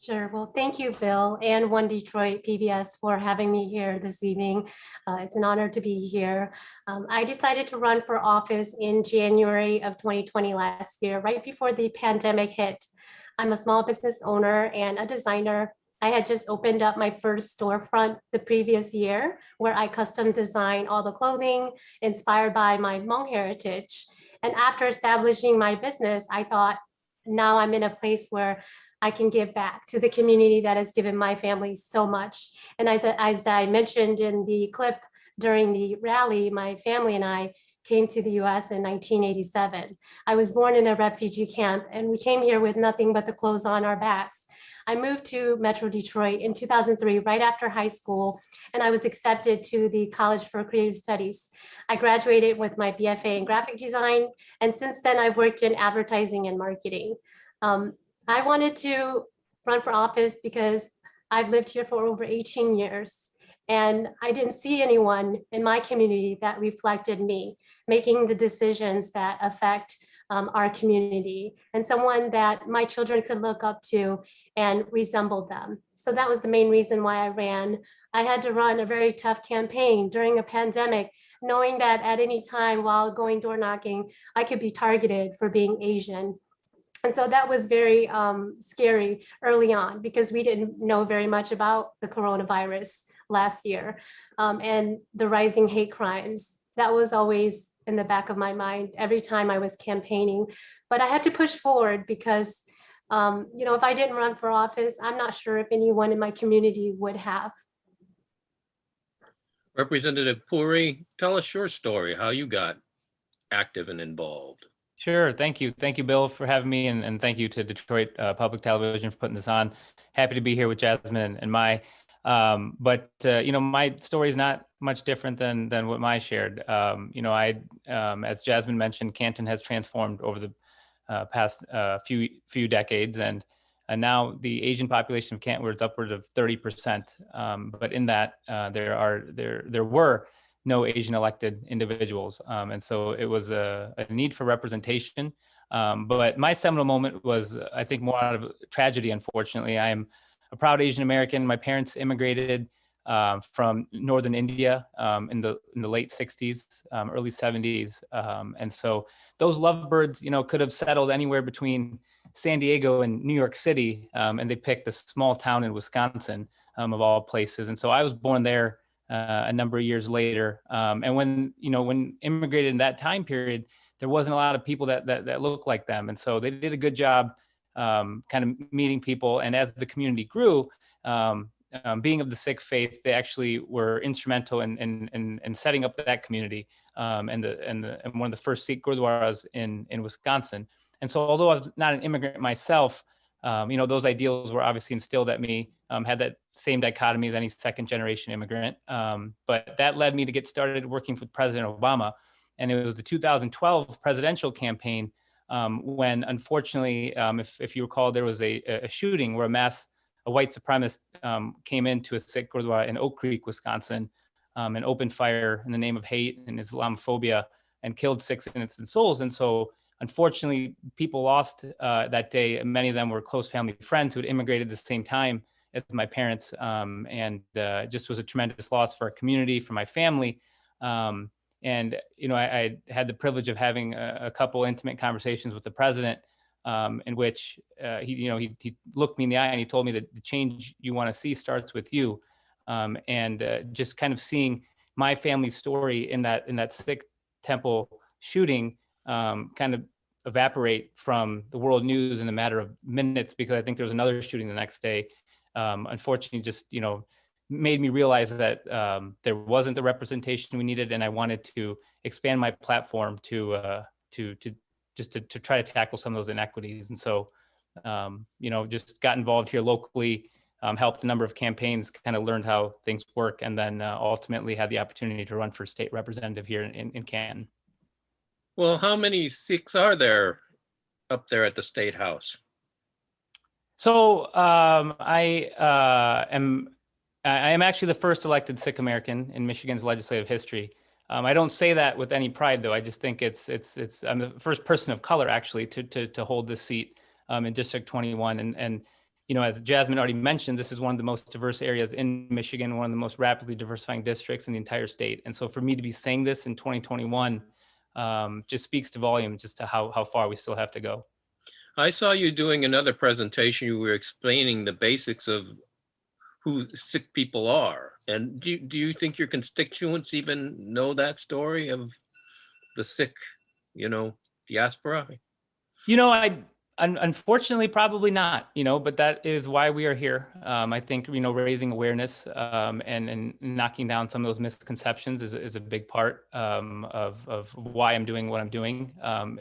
Sure. Well, thank you, Bill, and One Detroit PBS for having me here this evening. It's an honor to be here. I decided to run for office in January of 2020 last year, right before the pandemic hit. I'm a small business owner and a designer. I had just opened up my first storefront the previous year where I custom designed all the clothing inspired by my Hmong heritage. And after establishing my business, I thought, now I'm in a place where I can give back to the community that has given my family so much. And as I mentioned in the clip during the rally, my family and I came to the US in 1987. I was born in a refugee camp and we came here with nothing but the clothes on our backs. I moved to Metro Detroit in 2003, right after high school, and I was accepted to the College for Creative Studies. I graduated with my BFA in graphic design, and since then I've worked in advertising and marketing. I wanted to run for office because I've lived here for over 18 years, and I didn't see anyone in my community that reflected me, making the decisions that affect our community, and someone that my children could look up to and resemble them. So that was the main reason why I ran. I had to run a very tough campaign during a pandemic, knowing that at any time while going door knocking, I could be targeted for being Asian. And so that was very scary early on because we didn't know very much about the coronavirus last year and the rising hate crimes. That was always in the back of my mind every time I was campaigning. But I had to push forward because, if I didn't run for office, I'm not sure if anyone in my community would have. Representative Puri, tell us your story, how you got active and involved. Sure. Thank you. Thank you, Bill, for having me. And thank you to Detroit Public Television for putting this on. Happy to be here with Jasmine and Mai. My story is not much different than what Mai shared. As Jasmine mentioned, Canton has transformed over the past few decades. And now the Asian population of Canton is upward of 30%. But in that, there were no Asian elected individuals. And so it was a need for representation. But my seminal moment was, I think, more out of tragedy, unfortunately. I am a proud Asian American. My parents immigrated from northern India in the late 60s, early 70s. And so those lovebirds, could have settled anywhere between San Diego and New York City. And they picked a small town in Wisconsin, of all places. And so I was born there a number of years later. And when immigrated in that time period, there wasn't a lot of people that looked like them. And so they did a good job kind of meeting people. And as the community grew, being of the Sikh faith, they actually were instrumental in setting up that community and one of the first Sikh gurdwaras in Wisconsin. And so although I was not an immigrant myself, those ideals were obviously instilled at me, had that same dichotomy as any second generation immigrant. But that led me to get started working with President Obama. And it was the 2012 presidential campaign when, unfortunately, if you recall, there was a shooting where a white supremacist came into a Sikh gurdwara in Oak Creek, Wisconsin, and opened fire in the name of hate and Islamophobia and killed 6 innocent souls. And so, unfortunately, people lost that day. Many of them were close family friends who had immigrated at the same time as my parents, and just was a tremendous loss for our community, for my family. I had the privilege of having a couple intimate conversations with the president, in which he looked me in the eye and he told me that the change you want to see starts with you. Just kind of seeing my family's story in that Sikh temple shooting kind of evaporate from the world news in a matter of minutes, because I think there was another shooting the next day. Unfortunately, just made me realize that there wasn't the representation we needed, and I wanted to expand my platform to try to tackle some of those inequities. And so, just got involved here locally, helped a number of campaigns, kind of learned how things work, and then ultimately had the opportunity to run for state representative here in Canton. Well, how many Sikhs are there up there at the State House? So I am actually the first elected Sikh American in Michigan's legislative history. I don't say that with any pride, though. I just think I'm the first person of color actually to hold this seat in District 21. And as Jasmine already mentioned, this is one of the most diverse areas in Michigan, one of the most rapidly diversifying districts in the entire state. And so for me to be saying this in 2021 just speaks to volume, just to how far we still have to go. I saw you doing another presentation. You were explaining the basics of who sick people are. And do you think your constituents even know that story of the sick, diaspora? Unfortunately, probably not, but that is why we are here. I think, raising awareness and knocking down some of those misconceptions is a big part of why I'm doing what I'm doing.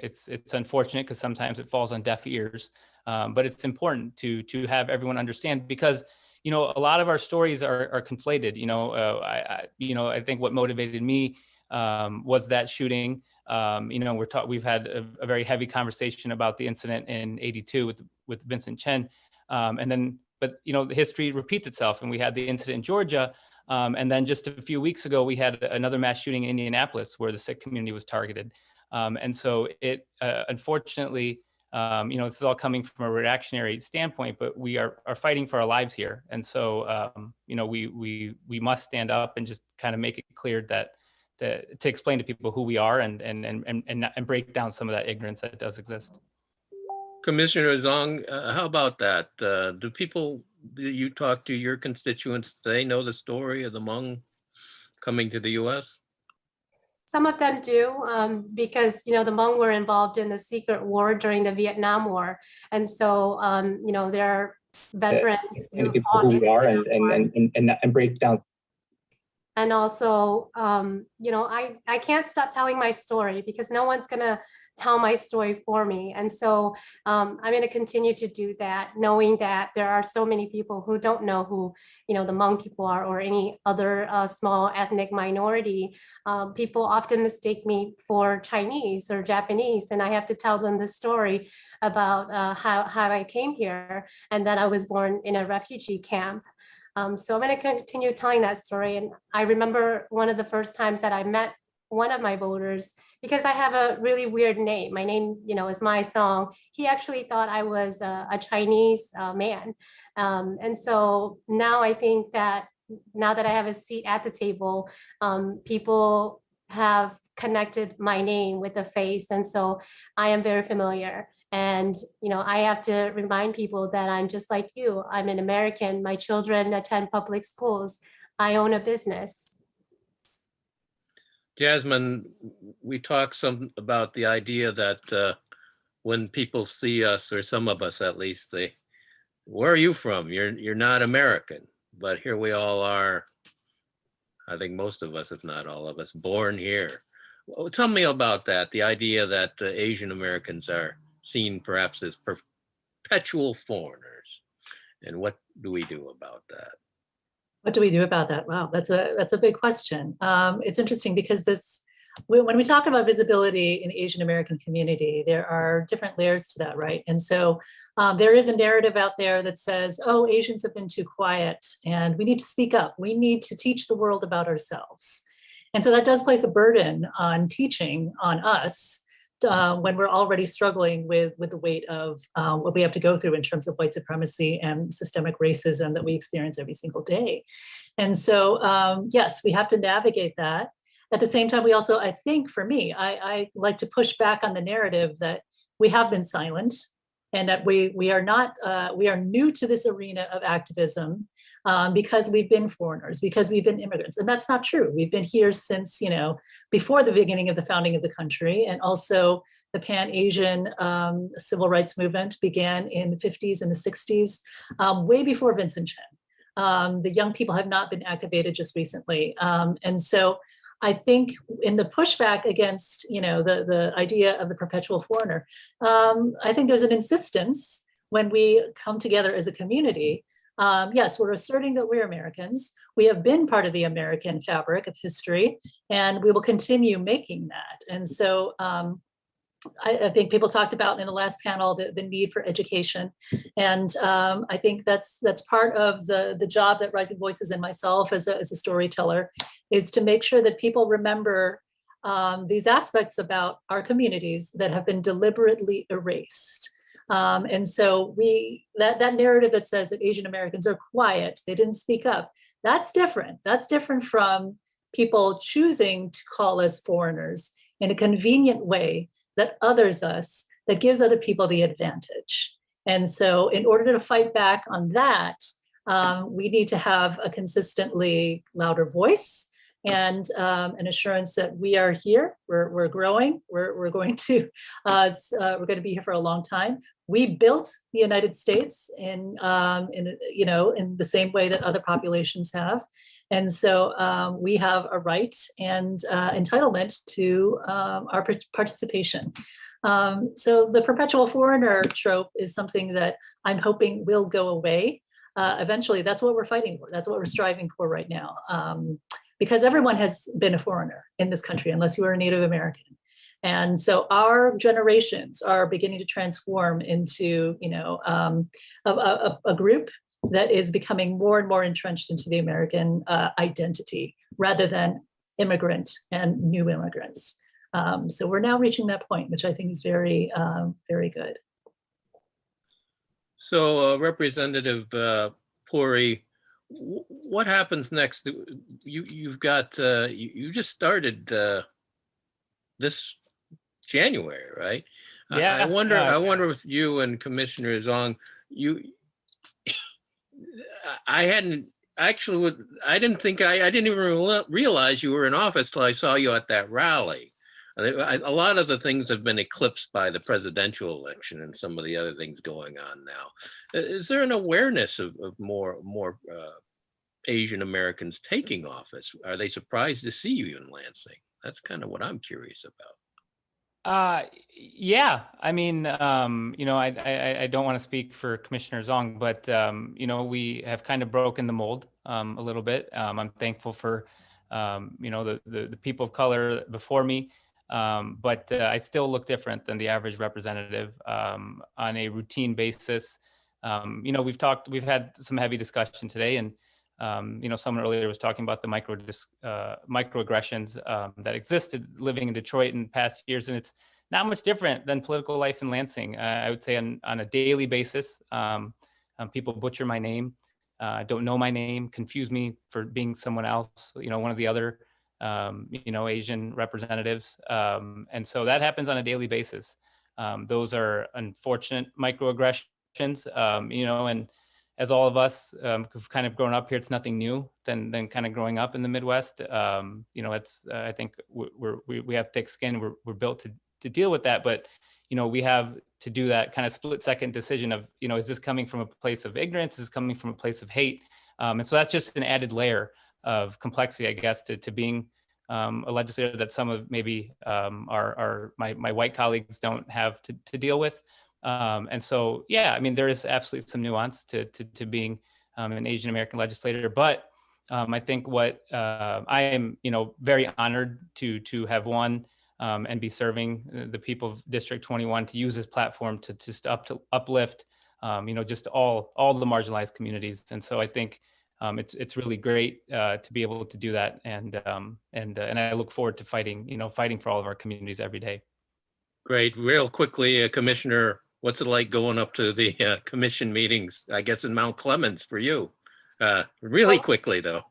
It's unfortunate because sometimes it falls on deaf ears, but it's important to have everyone understand, because a lot of our stories are conflated. I think what motivated me was that shooting. We've had a very heavy conversation about the incident in '82 with Vincent Chin, but the history repeats itself, and we had the incident in Georgia, and then just a few weeks ago we had another mass shooting in Indianapolis where the Sikh community was targeted, and so it unfortunately, this is all coming from a reactionary standpoint, but we are fighting for our lives here, and so we must stand up and just kind of make it clear that to explain to people who we are and break down some of that ignorance that does exist. Commissioner Zhang, how about that? Do people that you talk to, your constituents, they know the story of the Hmong coming to the U.S.? Some of them do, because the Hmong were involved in the secret war during the Vietnam War, and so there are veterans who we are and break down. And also, I can't stop telling my story because no one's gonna tell my story for me. And so I'm gonna continue to do that, knowing that there are so many people who don't know who, the Hmong people are or any other small ethnic minority. People often mistake me for Chinese or Japanese, and I have to tell them the story about how I came here and that I was born in a refugee camp. So I'm going to continue telling that story. And I remember one of the first times that I met one of my voters, because I have a really weird name. My name, is my song. He actually thought I was a Chinese man. And so now I think that now that I have a seat at the table, people have connected my name with a face. And so I am very familiar. And, I have to remind people that I'm just like you. I'm an American. My children attend public schools. I own a business. Jasmine, we talked some about the idea that when people see us, or some of us at least, where are you from? You're not American, but here we all are. I think most of us, if not all of us, born here. Well, tell me about that, the idea that Asian Americans are seen perhaps as perpetual foreigners, and what do we do about that? What do we do about that? Wow, that's a big question. It's interesting because when we talk about visibility in the Asian American community, there are different layers to that, right? And so there is a narrative out there that says, oh, Asians have been too quiet and we need to speak up. We need to teach the world about ourselves. And so that does place a burden on teaching on us when we're already struggling with the weight of what we have to go through in terms of white supremacy and systemic racism that we experience every single day. And so, yes, we have to navigate that. At the same time, we also, I think for me, I like to push back on the narrative that we have been silent and that we are new to this arena of activism because we've been foreigners, because we've been immigrants. And that's not true. We've been here since, before the beginning of the founding of the country. And also the Pan-Asian civil rights movement began in the 50s and the 60s, way before Vincent Chin. The young people have not been activated just recently. And so I think in the pushback against, the idea of the perpetual foreigner, I think there's an insistence when we come together as a community. Yes, we're asserting that we're Americans. We have been part of the American fabric of history, and we will continue making that. And so I think people talked about in the last panel the need for education. And I think that's part of the job that Rising Voices and myself as a storyteller is to make sure that people remember these aspects about our communities that have been deliberately erased. And so that narrative that says that Asian Americans are quiet, they didn't speak up, that's different. That's different from people choosing to call us foreigners in a convenient way that others us, that gives other people the advantage. And so in order to fight back on that, we need to have a consistently louder voice and an assurance that we are here. We're growing. We're going to be here for a long time. We built the United States in the same way that other populations have, and so we have a right and entitlement to our participation. So the perpetual foreigner trope is something that I'm hoping will go away. Eventually, that's what we're fighting for. That's what we're striving for right now. Because everyone has been a foreigner in this country, unless you are a Native American. And so our generations are beginning to transform into, a group that is becoming more and more entrenched into the American identity, rather than immigrant and new immigrants. So we're now reaching that point, which I think is very, very good. So Representative Puri, what happens next? You've got, you just started this January, right? Yeah. I wonder if you and Commissioner Zhang, I didn't even realize you were in office till I saw you at that rally. A lot of the things have been eclipsed by the presidential election and some of the other things going on now. Is there an awareness of more Asian Americans taking office? Are they surprised to see you in Lansing? That's kind of what I'm curious about. Yeah, I mean, I don't want to speak for Commissioner Zhang, but we have kind of broken the mold a little bit. I'm thankful for the people of color before me. But I still look different than the average representative on a routine basis. We've had some heavy discussion today, and someone earlier was talking about the microaggressions that existed living in Detroit in past years, and it's not much different than political life in Lansing. I would say on a daily basis, people butcher my name, don't know my name, confuse me for being someone else, one of the other Asian representatives. And so that happens on a daily basis. Those are unfortunate microaggressions, and as all of us who've kind of grown up here, it's nothing new than kind of growing up in the Midwest. It's I think we have thick skin. We're built to deal with that, but we have to do that kind of split-second decision of is this coming from a place of ignorance? Is this coming from a place of hate? And so that's just an added layer of complexity, I guess, to being a legislator that some of maybe my white colleagues don't have to deal with. And so, yeah, I mean, there is absolutely some nuance to being an Asian American legislator, but I think what I am, very honored to have won and be serving the people of District 21, to use this platform to just uplift, just all the marginalized communities. And so I think it's really great to be able to do that, and I look forward to fighting for all of our communities every day. Great. Real quickly, Commissioner, what's it like going up to the commission meetings, I guess, in Mount Clemens for you? Really quickly, though.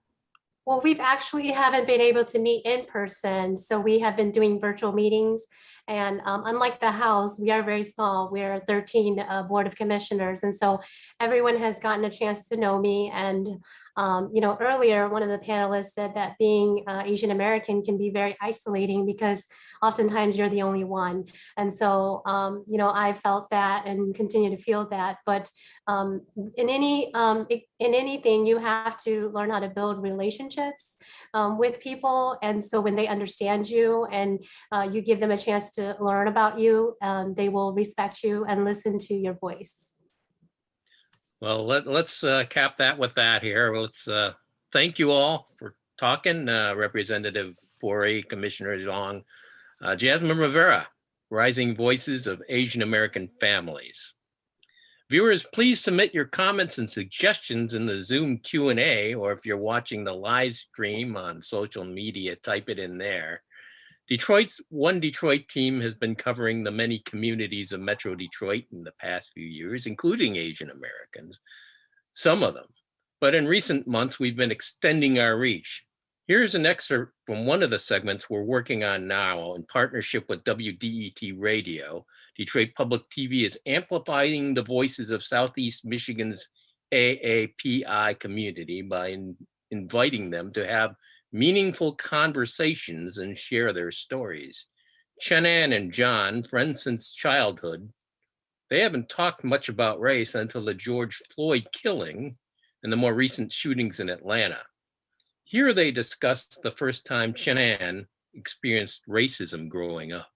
Well, we've actually haven't been able to meet in person, so we have been doing virtual meetings. And unlike the House, we are very small. We're 13 Board of Commissioners, and so everyone has gotten a chance to know me. And earlier, one of the panelists said that being Asian American can be very isolating because oftentimes you're the only one. And so, I felt that and continue to feel that. But in anything, you have to learn how to build relationships with people. And so when they understand you and you give them a chance to learn about you, they will respect you and listen to your voice. Well, let's cap that with that here. Let's thank you all for talking. Representative Puri, Commissioner Zhang, Jasmine Rivera, Rising Voices of Asian American Families. Viewers, please submit your comments and suggestions in the Zoom Q&A, or if you're watching the live stream on social media, type it in there. Detroit's One Detroit team has been covering the many communities of Metro Detroit in the past few years, including Asian Americans, some of them. But in recent months, we've been extending our reach. Here's an excerpt from one of the segments we're working on now in partnership with WDET Radio. Detroit Public TV is amplifying the voices of Southeast Michigan's AAPI community by inviting them to have meaningful conversations and share their stories. Chenan and John, friends since childhood, they haven't talked much about race until the George Floyd killing and the more recent shootings in Atlanta. Here they discussed the first time Chenan experienced racism growing up.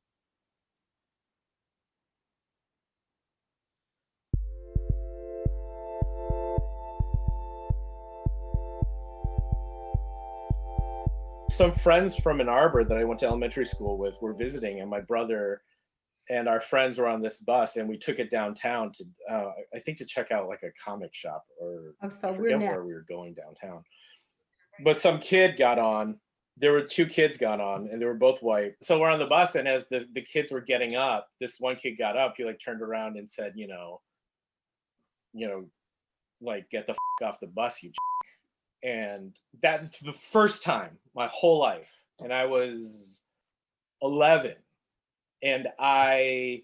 Some friends from Ann Arbor that I went to elementary school with were visiting, and my brother and our friends were on this bus, and we took it downtown to, I think, to check out like a comic shop, or I forget where we were going downtown. But some kid got on. There were two kids got on, and they were both white. So we're on the bus, and as the kids were getting up, this one kid got up. He like turned around and said, you know, like, get the f off the bus, you. And that's the first time my whole life, and I was 11, and I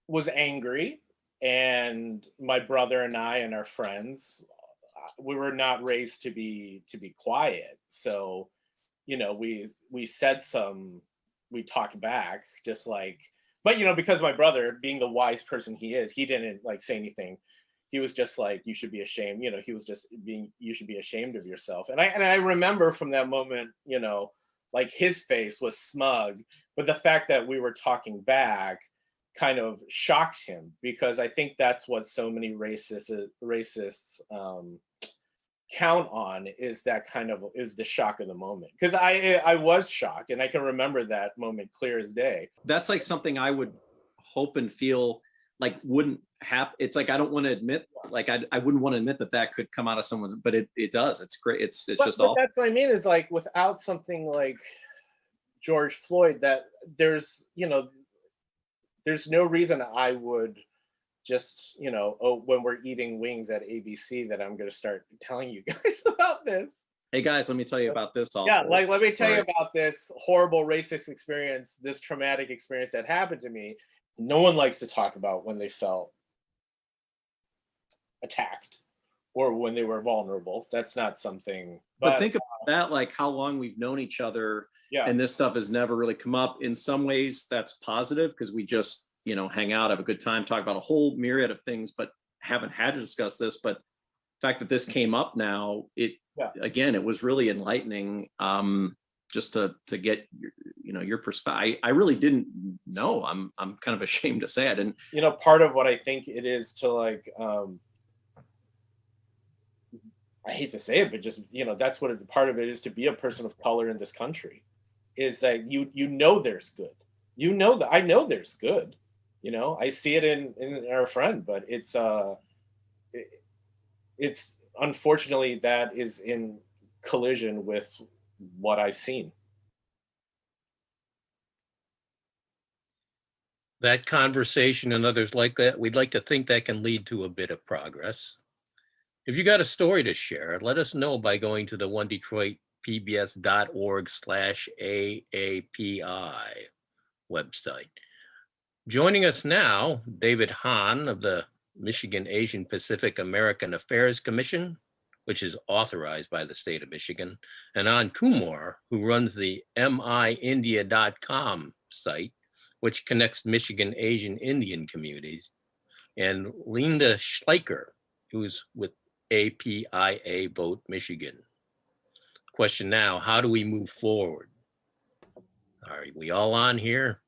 was angry, and my brother and I and our friends, we were not raised to be quiet. So, you know, we talked back, just like, but, you know, because my brother, being the wise person he is, he didn't like say anything. He was just like, you should be ashamed. You know, he was just being, you should be ashamed of yourself. And I remember from that moment, you know, like his face was smug, but the fact that we were talking back kind of shocked him, because I think that's what so many racists count on, is that kind of, is the shock of the moment. Because I was shocked, and I can remember that moment clear as day. That's like something I would hope and feel like wouldn't happen. It's like, I don't want to admit, like I wouldn't want to admit that could come out of someone's, but it does. It's great. It's just all. That's what I mean, is like, without something like George Floyd, that there's, you know, there's no reason I would just, you know, when we're eating wings at ABC, that I'm going to start telling you guys about this. Hey guys, let me tell you about this. Yeah, like, let me tell you about this horrible racist experience, this traumatic experience that happened to me. No one likes to talk about when they felt attacked or when they were vulnerable. That's not something. But think about that, like how long we've known each other. Yeah. And this stuff has never really come up. In some ways, that's positive, because we just, you know, hang out, have a good time, talk about a whole myriad of things, but haven't had to discuss this. But the fact that this came up now, again, it was really enlightening, just to get your perspective. I really didn't know. I'm kind of ashamed to say I didn't. You know, part of what I think it is to like, I hate to say it, but just, you know, that's what part of it is to be a person of color in this country, is that you know there's good. You know that I know there's good. You know, I see it in our friend, but it's unfortunately that is in collision with what I've seen. That conversation and others like that, we'd like to think that can lead to a bit of progress. If you got a story to share, let us know by going to the onedetroitpbs.org/AAPI website. Joining us now, David Hahn of the Michigan Asian Pacific American Affairs Commission, which is authorized by the state of Michigan, and Ann Kumar, who runs the MIIndia.com site, which connects Michigan Asian Indian communities, and Linda Schleicher, who's with APIA Vote-Michigan. Question now, how do we move forward? Are we all on here?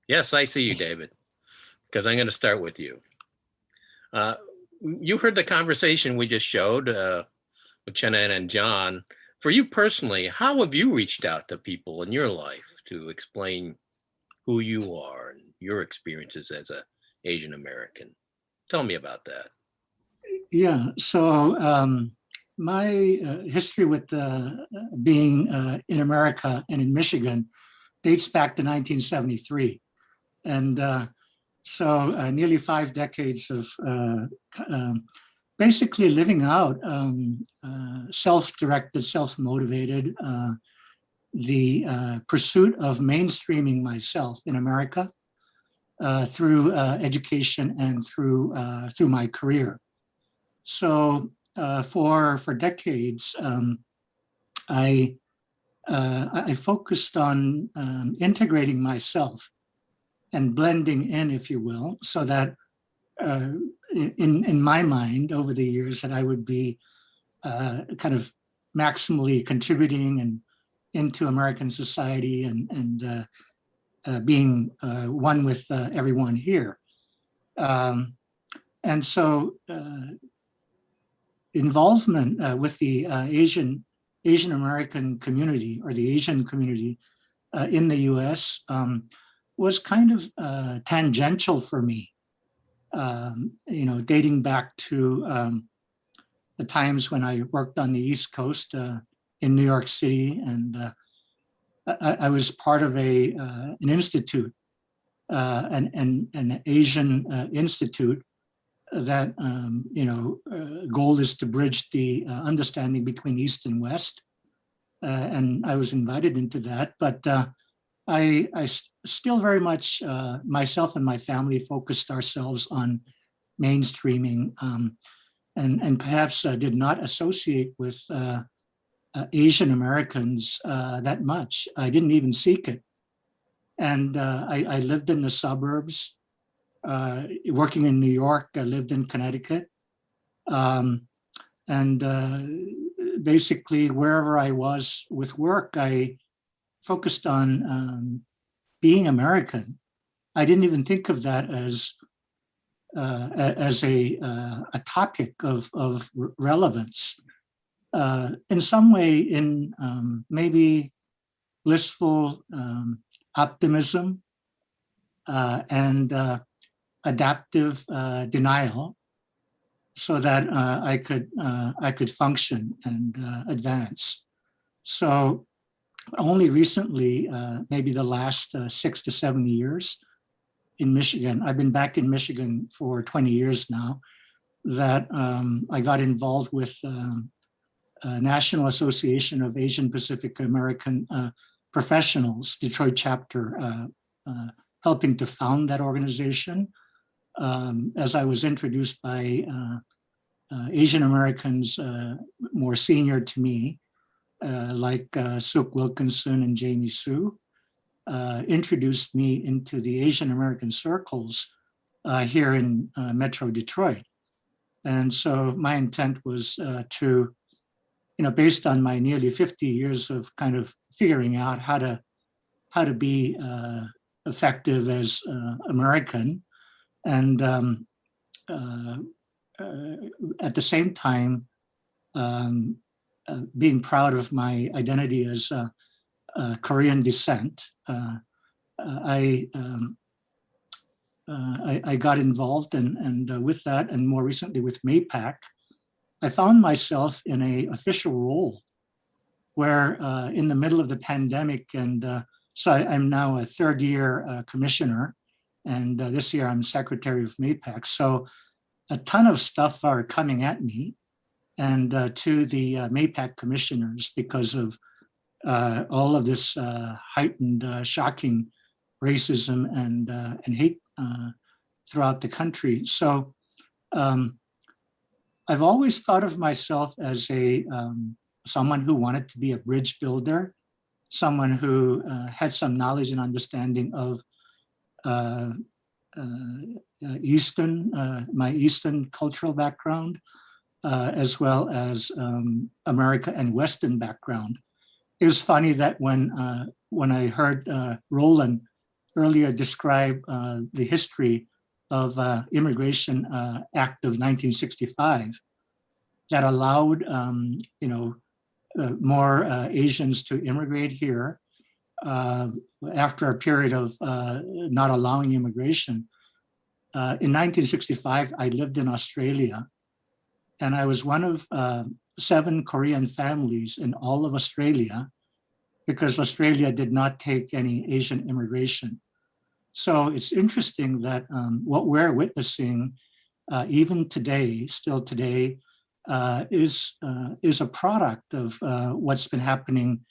Yes, I see you, David, because I'm going to start with you. You heard the conversation we just showed with Chenan and John. For you personally, how have you reached out to people in your life to explain who you are and your experiences as an Asian American? Tell me about that. Yeah, so my history with being in America and in Michigan dates back to 1973. And so nearly 5 decades of basically living out self-directed, self-motivated, the pursuit of mainstreaming myself in America, through education and through my career. So for decades, I focused on integrating myself and blending in, if you will, so that in my mind over the years that I would be kind of maximally contributing and into American society and being one with everyone here. And so involvement with the Asian American community or the Asian community in the US was kind of tangential for me, dating back to the times when I worked on the East Coast in New York City, and I was part of an institute, an Asian institute that goal is to bridge the understanding between East and West, and I was invited into that. But I still very much myself and my family focused ourselves on mainstreaming, and perhaps did not associate with Asian Americans that much. I didn't even seek it, and I lived in the suburbs. Working in New York, I lived in Connecticut, and basically wherever I was with work, I focused on being American. I didn't even think of that as a topic of relevance. In some way, in maybe blissful optimism and adaptive denial, so that I could function and advance. So only recently, maybe the last 6 to 7 years in Michigan, I've been back in Michigan for 20 years now, that I got involved with National Association of Asian Pacific American Professionals, Detroit chapter, helping to found that organization. As I was introduced by Asian Americans more senior to me, like Suk Wilkinson and Jamie Sue, introduced me into the Asian American circles here in Metro Detroit. And so my intent was to, based on my nearly 50 years of kind of figuring out how to be effective as American, and at the same time being proud of my identity as Korean descent, I got involved, and with that, and more recently with MAPAC, I found myself in an official role where in the middle of the pandemic, and so I'm now a third-year commissioner, and this year I'm secretary of MAPAC. So a ton of stuff are coming at me and to the MAPAC commissioners because of all of this heightened, shocking racism and hate throughout the country. So I've always thought of myself as someone who wanted to be a bridge builder, someone who had some knowledge and understanding of my Eastern cultural background, as well as America and Western background. It was funny that when I heard Roland earlier describe the history of Immigration Act of 1965 that allowed more Asians to immigrate here after a period of not allowing immigration. In 1965, I lived in Australia, and I was one of 7 Korean families in all of Australia, because Australia did not take any Asian immigration. So it's interesting that what we're witnessing even today, still today, is a product of what's been happening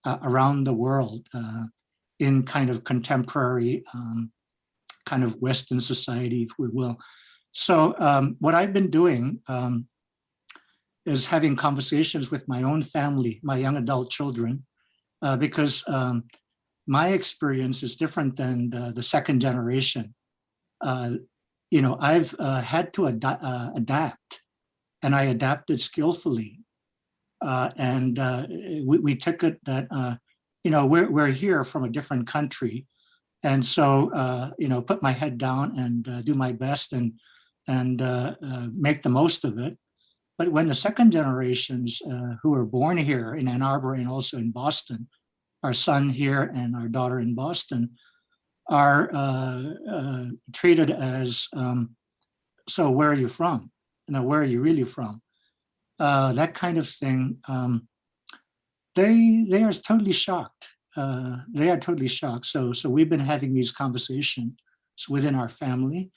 around the world in kind of contemporary kind of Western society, if we will. So what I've been doing is having conversations with my own family, my young adult children, because my experience is different than the second generation. You know, I've had to adapt, and I adapted skillfully. And we took it that, you know, we're here from a different country. And so, you know, put my head down and do my best and make the most of it. But when the second generations who were born here in Ann Arbor and also in Boston, our son here and our daughter in Boston, are treated as, so where are you from? You know, where are you really from? That kind of thing. They are totally shocked. They are totally shocked. So we've been having these conversations within our family,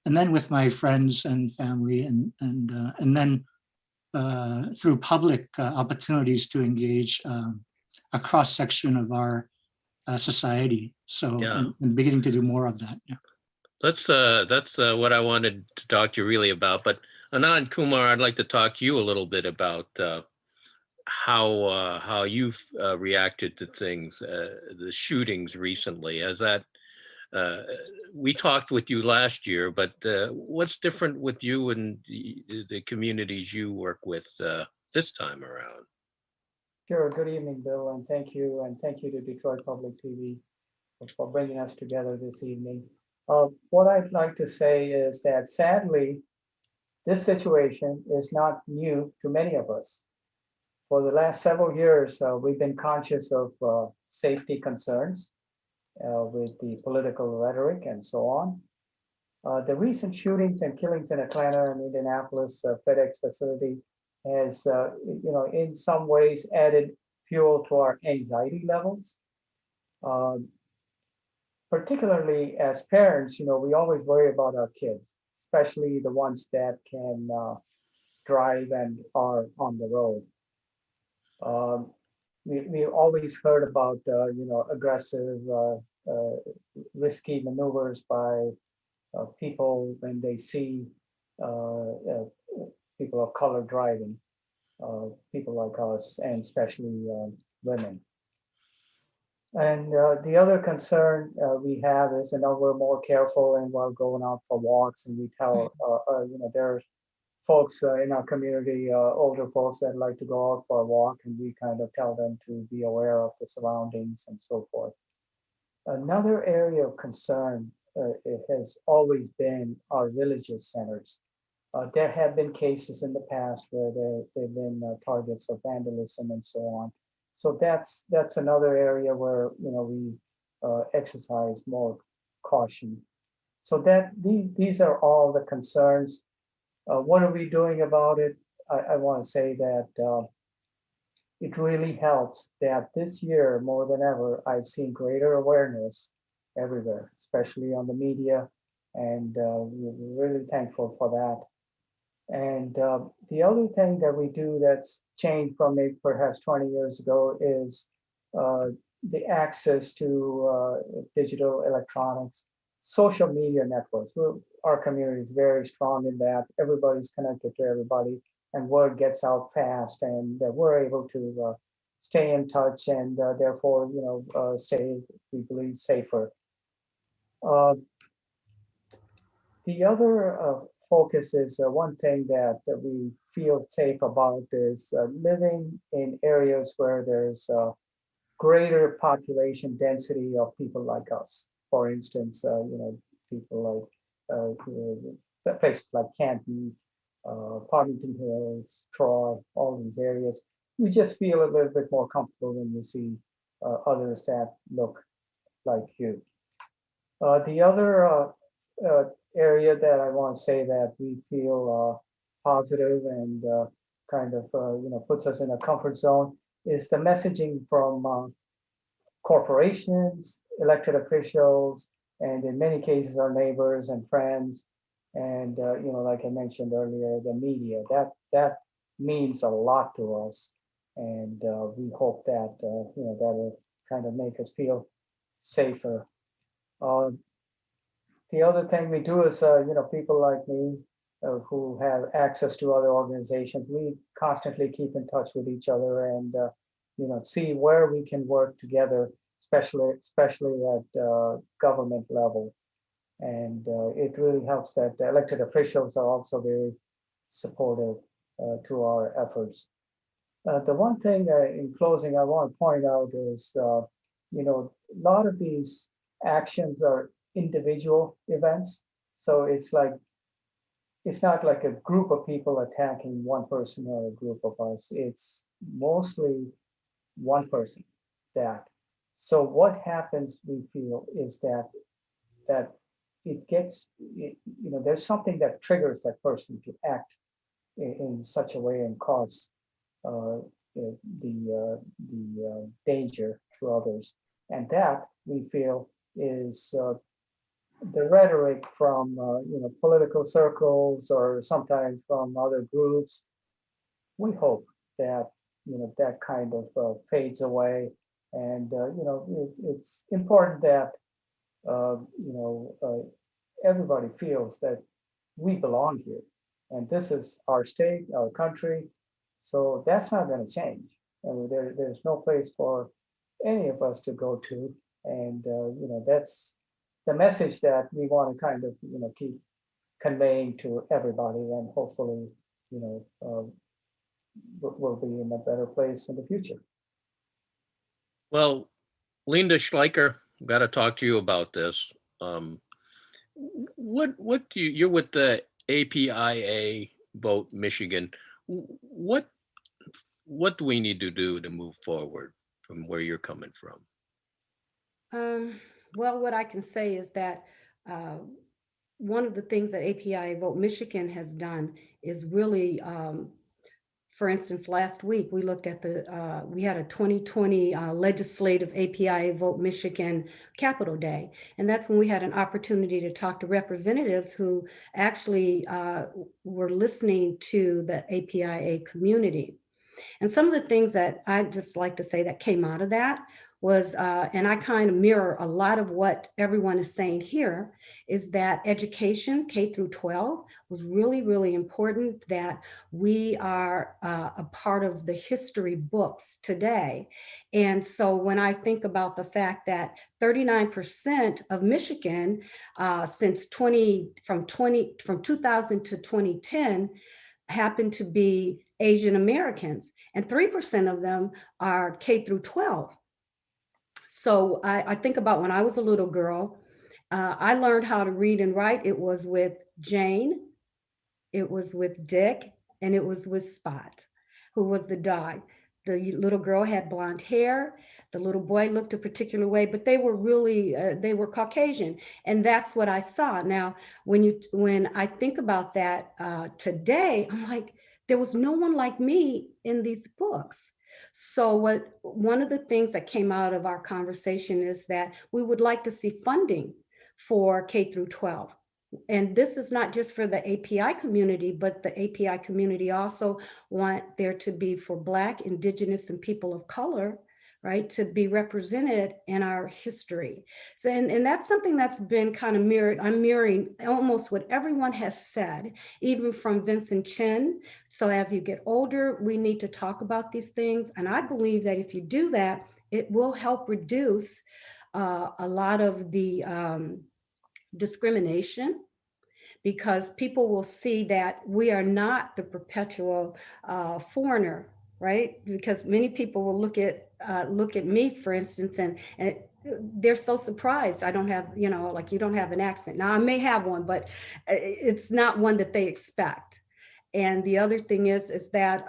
and then with my friends and family, and then through public opportunities to engage a cross section of our society. So I'm beginning to do more of that. Yeah. That's what I wanted to talk to you really about. But Anand Kumar, I'd like to talk to you a little bit about how you've reacted to things, the shootings recently. As that we talked with you last year, but what's different with you and the communities you work with this time around? Sure. Good evening, Bill, and thank you to Detroit Public TV for bringing us together this evening. What I'd like to say is that sadly, this situation is not new to many of us. For the last several years, we've been conscious of safety concerns with the political rhetoric and so on. The recent shootings and killings in Atlanta and Indianapolis FedEx facility has, you know, in some ways added fuel to our anxiety levels. Particularly as parents, you know, we always worry about our kids, especially the ones that can drive and are on the road. We always heard about, you know, aggressive, risky maneuvers by people when they see people of color driving, people like us, and especially women. And the other concern we have is, you know, we're more careful and while going out for walks, and we tell, you know, there are folks in our community, older folks that like to go out for a walk, and we kind of tell them to be aware of the surroundings and so forth. Another area of concern it has always been our religious centers. There have been cases in the past where they've been targets of vandalism and so on. So that's another area where, you know, we exercise more caution. So that these are all the concerns. What are we doing about it? I want to say that it really helps that this year more than ever, I've seen greater awareness everywhere, especially on the media, and we're really thankful for that. And the other thing that we do that's changed from maybe perhaps 20 years ago is the access to digital electronics, social media networks. Our community is very strong in that. Everybody's connected to everybody, and word gets out fast, and we're able to stay in touch, and therefore, you know, stay, we believe, safer. The other focus is one thing that we feel safe about is living in areas where there's greater population density of people like us. For instance, you know, people like places like Canton, Farmington Hills, Troy, all these areas. We just feel a little bit more comfortable when we see others that look like you. The other area that I want to say that we feel positive and kind of you know, puts us in a comfort zone is the messaging from corporations, elected officials, and in many cases our neighbors and friends, and you know, like I mentioned earlier, the media. That means a lot to us, and we hope that you know, that will kind of make us feel safer. The other thing we do is, people like me who have access to other organizations, we constantly keep in touch with each other and, see where we can work together, especially at government level. And it really helps that the elected officials are also very supportive to our efforts. The one thing in closing I want to point out is, a lot of these actions are individual events. So it's not like a group of people attacking one person or a group of us. It's mostly one person that. So what happens, we feel, is that it gets, there's something that triggers that person to act in such a way and cause the danger to others. And that, we feel, is the rhetoric from political circles or sometimes from other groups. We hope that that kind of fades away, and it's important that everybody feels that we belong here, and this is our state, our country. So that's not going to change. And there's no place for any of us to go to, and that's the message that we want to kind of keep conveying to everybody, and hopefully we'll be in a better place in the future. Well, Linda Schleicher, got to talk to you about this. What do you're with the APIA Vote-Michigan. What do we need to do to move forward from where you're coming from? Well, what I can say is that one of the things that API Vote-Michigan has done is really, for instance, last week we looked at we had a 2020 legislative API Vote-Michigan Capitol Day. And that's when we had an opportunity to talk to representatives who actually were listening to the APIA community. And some of the things that I'd just like to say that came out of that was, and I kind of mirror a lot of what everyone is saying here, is that education, K through 12, was really, really important, that we are a part of the history books today. And so when I think about the fact that 39% of Michigan since 2000 to 2010 happen to be Asian Americans, and 3% of them are K through 12. So I think about when I was a little girl, I learned how to read and write. It was with Jane, it was with Dick, and it was with Spot, who was the dog. The little girl had blonde hair. The little boy looked a particular way, but they were really, they were Caucasian. And that's what I saw. Now, when I think about that today, I'm like, there was no one like me in these books. So one of the things that came out of our conversation is that we would like to see funding for K through 12. And this is not just for the API community, but the API community also want there to be for Black, Indigenous, and people of color, right, to be represented in our history. So, and that's something that's been kind of mirrored. I'm mirroring almost what everyone has said, even from Vincent Chin. So as you get older, we need to talk about these things. And I believe that if you do that, it will help reduce a lot of the discrimination, because people will see that we are not the perpetual foreigner, right? Because many people will look at me, for instance, and they're so surprised I don't have, like, you don't have an accent. Now I may have one, but it's not one that they expect. And the other thing is that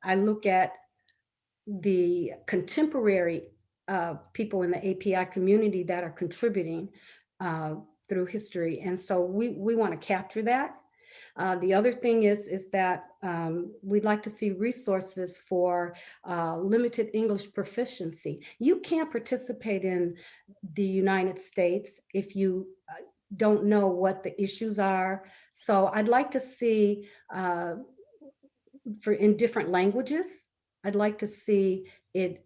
I look at the contemporary people in the API community that are contributing through history. And so we want to capture that. The other thing is that we'd like to see resources for limited English proficiency. You can't participate in the United States if you don't know what the issues are. So I'd like to see in different languages, I'd like to see it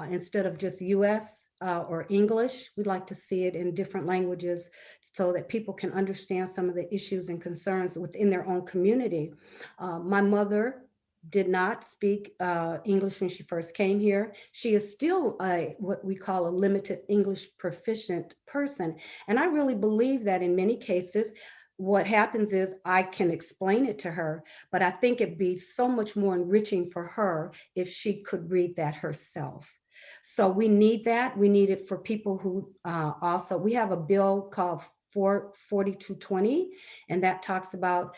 instead of just US, or English. We'd like to see it in different languages so that people can understand some of the issues and concerns within their own community. My mother did not speak English when she first came here. She is still what we call a limited English proficient person. And I really believe that in many cases, what happens is I can explain it to her, but I think it'd be so much more enriching for her if she could read that herself. So we need that. We need it for people who also, we have a bill called 4220, and that talks about,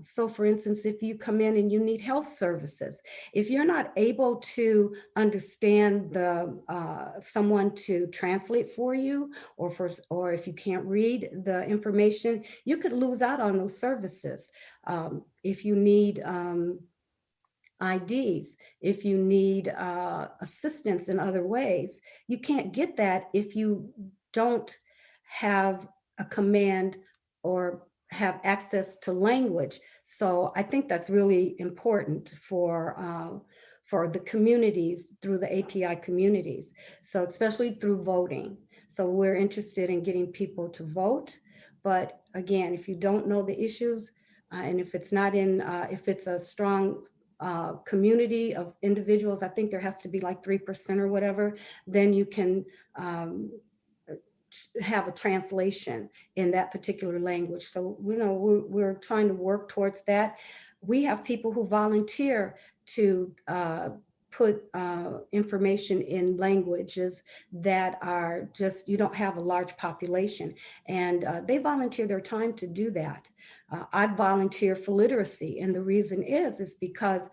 so for instance, if you come in and you need health services, if you're not able to understand someone to translate for you, or if you can't read the information, you could lose out on those services. If you need IDs, if you need assistance in other ways, you can't get that if you don't have a command or have access to language. So I think that's really important for the communities, through the API communities. So especially through voting. So we're interested in getting people to vote. But again, if you don't know the issues, and if it's not in, if it's a strong community of individuals, I think there has to be like 3% or whatever, then you can have a translation in that particular language. So, you know, we're trying to work towards that. We have people who volunteer to put information in languages that are just, you don't have a large population, and they volunteer their time to do that. I volunteer for literacy, and the reason is because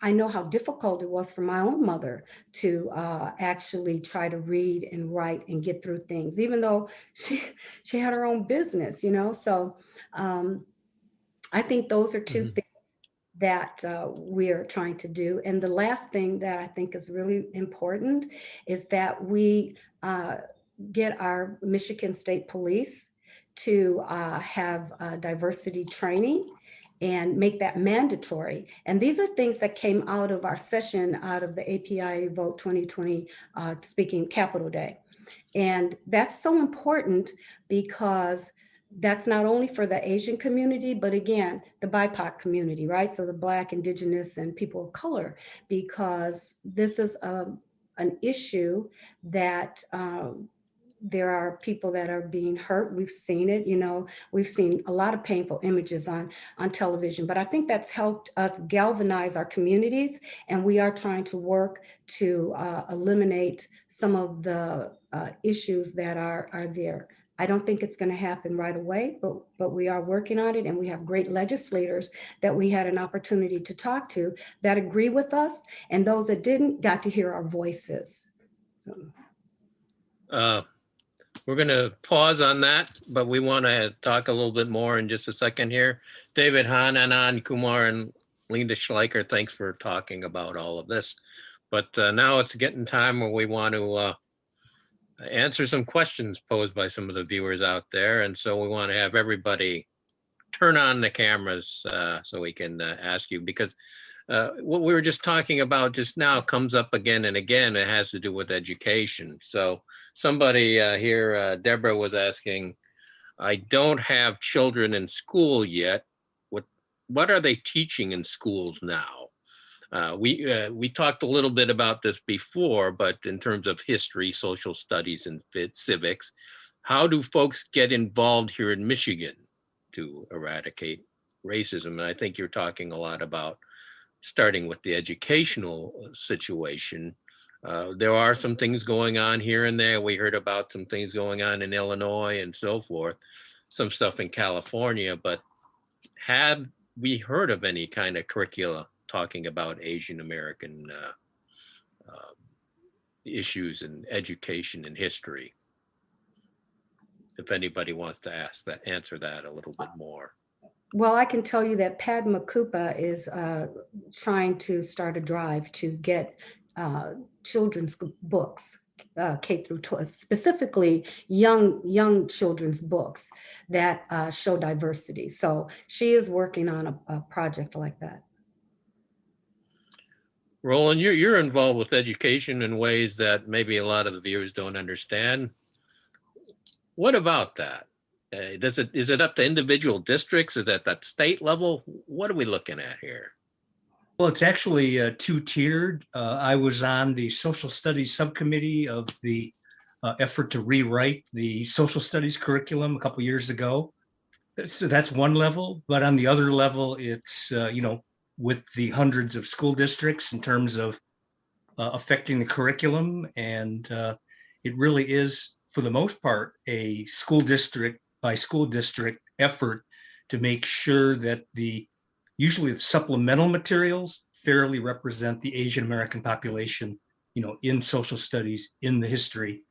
I know how difficult it was for my own mother to actually try to read and write and get through things, even though she had her own business, you know? So I think those are two things that we're trying to do. And the last thing that I think is really important is that we get our Michigan State Police to have diversity training and make that mandatory. And these are things that came out of our session, out of the API Vote 2020 Speaking Capitol Day. And that's so important because that's not only for the Asian community, but again, the BIPOC community, right? So the Black, Indigenous, and people of color, because this is an issue that there are people that are being hurt. We've seen it, you know, we've seen a lot of painful images on television, but I think that's helped us galvanize our communities. And we are trying to work to eliminate some of the issues that are there. I don't think it's going to happen right away, but we are working on it, and we have great legislators that we had an opportunity to talk to that agree with us, and those that didn't got to hear our voices. So. We're going to pause on that, but we want to talk a little bit more in just a second here. David Han, Anand Kumar, and Linda Schleicher, thanks for talking about all of this. But now it's getting time where we want to answer some questions posed by some of the viewers out there. And so we want to have everybody turn on the cameras so we can ask you, because what we were just talking about just now comes up again and again. It has to do with education. So somebody here, Deborah, was asking, I don't have children in school yet. What are they teaching in schools now? We talked a little bit about this before, but in terms of history, social studies, and civics, how do folks get involved here in Michigan to eradicate racism? And I think you're talking a lot about starting with the educational situation. There are some things going on here and there. We heard about some things going on in Illinois and so forth, some stuff in California, but have we heard of any kind of curricula talking about Asian American issues in education and history? If anybody wants to answer that a little bit more. Well, I can tell you that Padma Kupa is trying to start a drive to get children's books, K through 12, specifically young children's books that show diversity. So she is working on a project like that. Roland, you're involved with education in ways that maybe a lot of the viewers don't understand. What about that? Is it up to individual districts? Is it at that state level? What are we looking at here? Well, it's actually two-tiered. I was on the social studies subcommittee of the effort to rewrite the social studies curriculum a couple years ago. So that's one level, but on the other level, it's, with the hundreds of school districts in terms of affecting the curriculum. And it really is, for the most part, a school district by school district effort to make sure that usually the supplemental materials fairly represent the Asian American population, in social studies, in the history.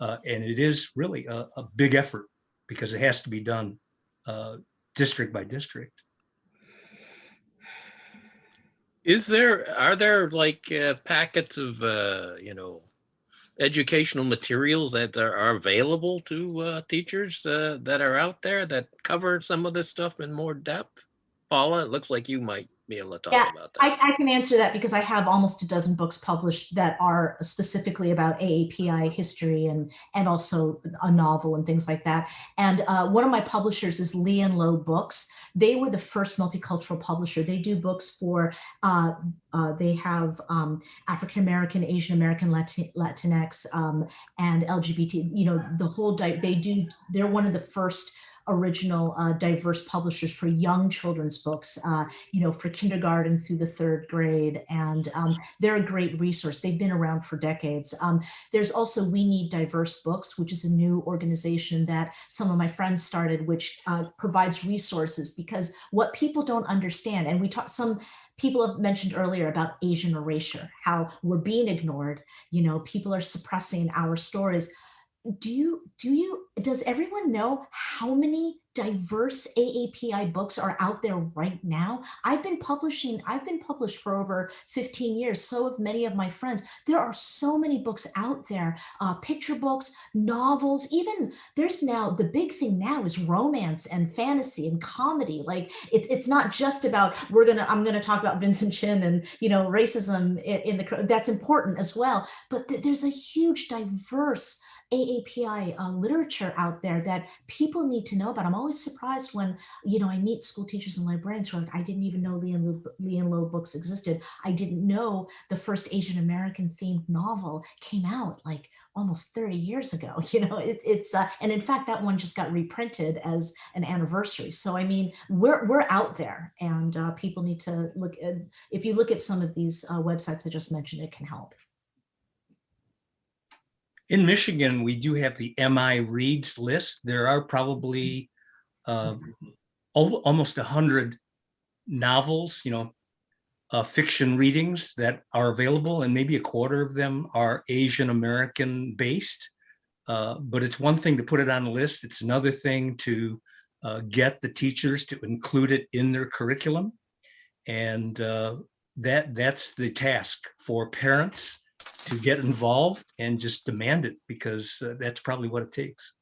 And it is really a big effort because it has to be done district by district. Are there like packets of, educational materials that are available to teachers that are out there that cover some of this stuff in more depth? Paula, it looks like you might be able to talk about that. I can answer that because I have almost a dozen books published that are specifically about AAPI history and also a novel and things like that. And one of my publishers is Lee and Low Books. They were the first multicultural publisher. They do books for, they have African-American, Asian-American, Latinx, and LGBT, the whole, they're one of the first original diverse publishers for young children's books, for kindergarten through the 3rd grade. And they're a great resource. They've been around for decades. There's also We Need Diverse Books, which is a new organization that some of my friends started, which provides resources, because what people don't understand, and some people have mentioned earlier about Asian erasure, how we're being ignored, people are suppressing our stories. Does everyone know how many diverse AAPI books are out there right now? I've been published for over 15 years. So have many of my friends. There are so many books out there, picture books, novels, even there's now, the big thing now is romance and fantasy and comedy. Like it's not just about, I'm gonna talk about Vincent Chin and, racism that's important as well. But there's a huge diverse AAPI literature out there that people need to know about. I'm always surprised when, I meet school teachers and librarians who are like, I didn't even know Lee and Low Books existed. I didn't know the first Asian American themed novel came out like almost 30 years ago. And in fact, that one just got reprinted as an anniversary. So, I mean, we're out there, and people need to look at, if you look at some of these websites I just mentioned, it can help. In Michigan, we do have the MI Reads list. There are probably almost 100 novels, fiction readings that are available, and maybe a quarter of them are Asian American based. But it's one thing to put it on a list. It's another thing to get the teachers to include it in their curriculum. And that's the task for parents, to get involved and just demand it, because that's probably what it takes.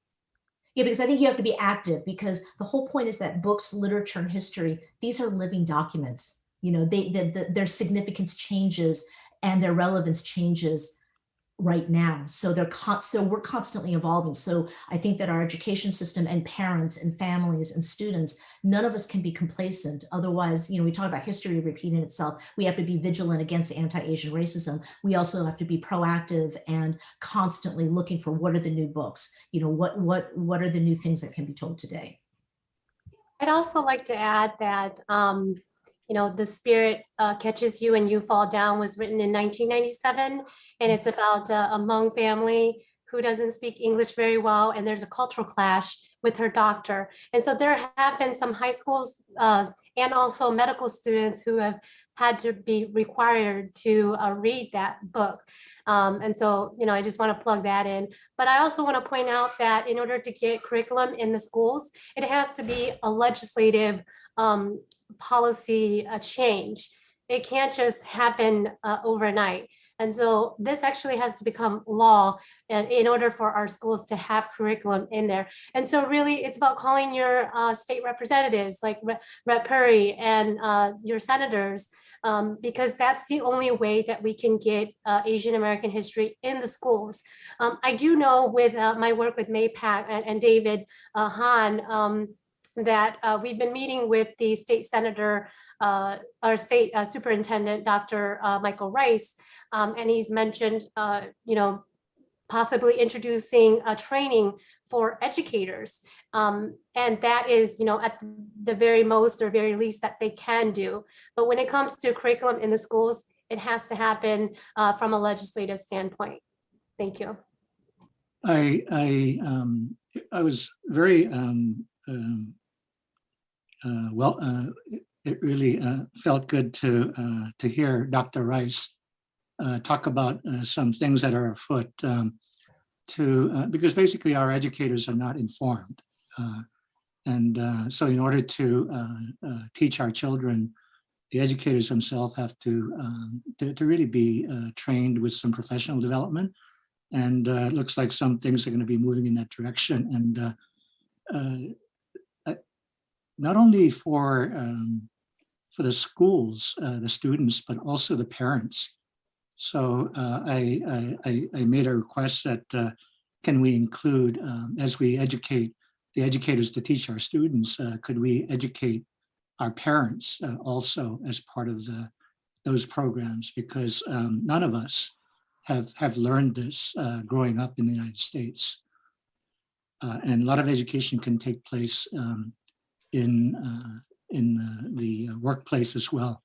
Yeah, because I think you have to be active, because the whole point is that books, literature, and history, these are living documents. Their significance changes and their relevance changes right now. So we're constantly evolving. So I think that our education system and parents and families and students, none of us can be complacent. Otherwise, we talk about history repeating itself. We have to be vigilant against anti-Asian racism. We also have to be proactive and constantly looking for, what are the new books? What are the new things that can be told today? I'd also like to add that The Spirit Catches You and You Fall Down was written in 1997, and it's about a Hmong family who doesn't speak English very well, and there's a cultural clash with her doctor. And so there have been some high schools and also medical students who have had to be required to read that book. And so, I just want to plug that in. But I also want to point out that in order to get curriculum in the schools, it has to be a legislative policy change. It can't just happen overnight. And so this actually has to become law in order for our schools to have curriculum in there. And so really it's about calling your state representatives like Rep. Perry and your senators, because that's the only way that we can get Asian American history in the schools. I do know with my work with MAPAC and David Hahn, that we've been meeting with the state senator, our state superintendent, Dr. Michael Rice, and he's mentioned, possibly introducing a training for educators. And that is, at the very most or very least that they can do. But when it comes to curriculum in the schools, it has to happen from a legislative standpoint. Thank you. I was very it really felt good to hear Dr. Rice talk about some things that are afoot because basically our educators are not informed. So in order to teach our children, the educators themselves have to really be trained with some professional development. And it looks like some things are going to be moving in that direction. And not only for the schools, the students, but also the parents. So I made a request that can we include, as we educate the educators to teach our students, could we educate our parents also as part of those programs? Because none of us have learned this growing up in the United States. And a lot of education can take place in the workplace as well.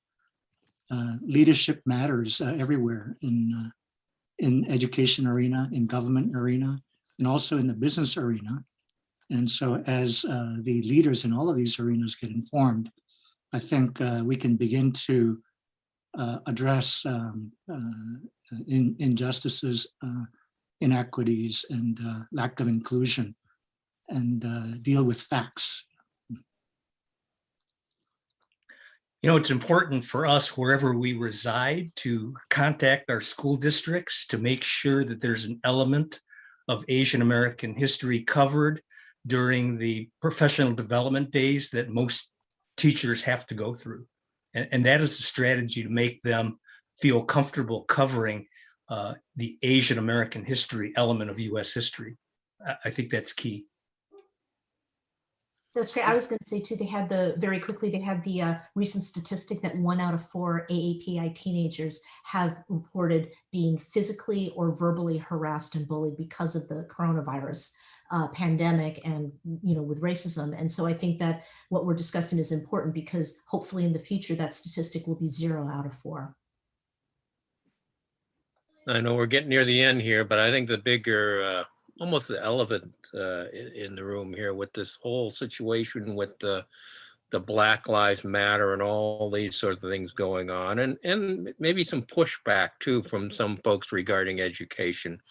Leadership matters everywhere in education arena, in government arena, and also in the business arena. And so as the leaders in all of these arenas get informed, I think we can begin to address injustices, inequities, and lack of inclusion, and deal with facts. It's important for us wherever we reside to contact our school districts to make sure that there's an element of Asian American history covered during the professional development days that most teachers have to go through. And that is the strategy to make them feel comfortable covering the Asian American history element of US history. I think that's key. That's great. I was going to say too, they had the recent statistic that 1 out of 4 AAPI teenagers have reported being physically or verbally harassed and bullied because of the coronavirus pandemic and with racism. And so I think that what we're discussing is important because hopefully in the future that statistic will be 0 out of 4. I know we're getting near the end here, but I think the bigger, almost the elephant in the room here with this whole situation with the Black Lives Matter and all these sorts of things going on, and maybe some pushback too from some folks regarding education.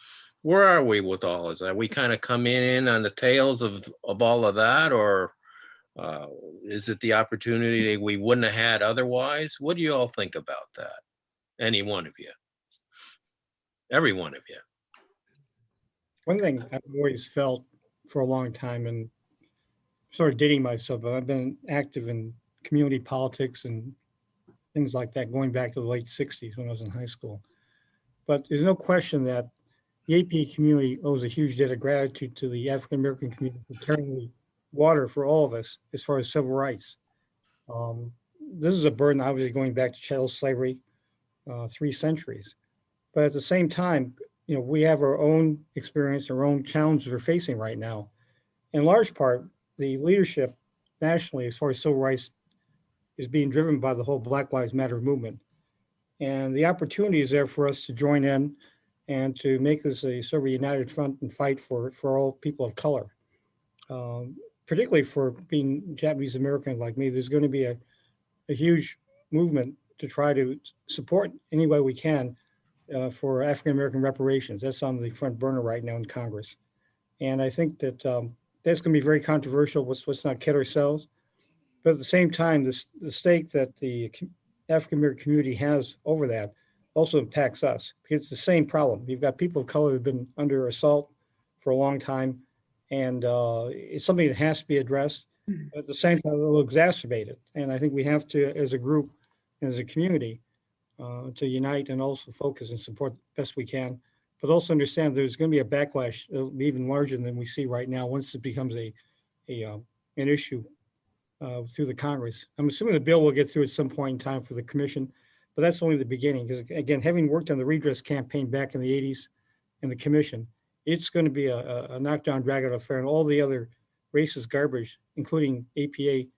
Where are we with all of this? Are we kind of coming in on the tails of all of that, or is it the opportunity we wouldn't have had otherwise? What do you all think about that? Any one of you? Every one of you? One thing I've always felt for a long time, and sort of dating myself, but I've been active in community politics and things like that going back to the late 60s when I was in high school. But there's no question that the APA community owes a huge debt of gratitude to the African American community for carrying the water for all of us as far as civil rights. This is a burden obviously going back to chattel slavery, 3 centuries. But at the same time, we have our own experience, our own challenges we're facing right now. In large part, the leadership nationally, as far as civil rights, is being driven by the whole Black Lives Matter movement. And the opportunity is there for us to join in and to make this a sort of a united front and fight for all people of color. Particularly for being Japanese American like me, there's going to be a huge movement to try to support any way we can for African American reparations. That's on the front burner right now in Congress. And I think that that's going to be very controversial. Let's not kid ourselves. But at the same time, the stake that the African American community has over that also impacts us because it's the same problem. You've got people of color who've been under assault for a long time, and it's something that has to be addressed. But at the same time, it will exacerbate it. And I think we have to, as a group, as a community, to unite and also focus and support best we can, but also understand there's going to be a backlash that'll be even larger than we see right now once it becomes an issue through the Congress. I'm assuming the bill will get through at some point in time for the commission, but that's only the beginning. Because again, having worked on the redress campaign back in the 80s in the commission, it's going to be a knockdown, drag out affair, and all the other racist garbage, including APA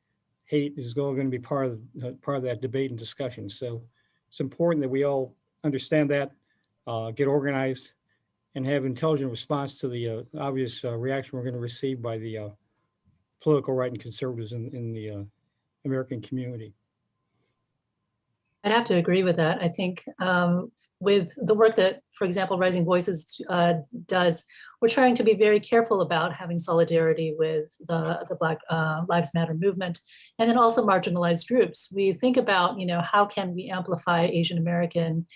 hate, is going to be part of that debate and discussion. So it's important that we all understand that, get organized, and have intelligent response to the obvious reaction we're going to receive by the political right and conservatives in the American community. I'd have to agree with that. I think with the work that, for example, Rising Voices does, we're trying to be very careful about having solidarity with the Black Lives Matter movement, and then also marginalized groups. We think about, how can we amplify Asian American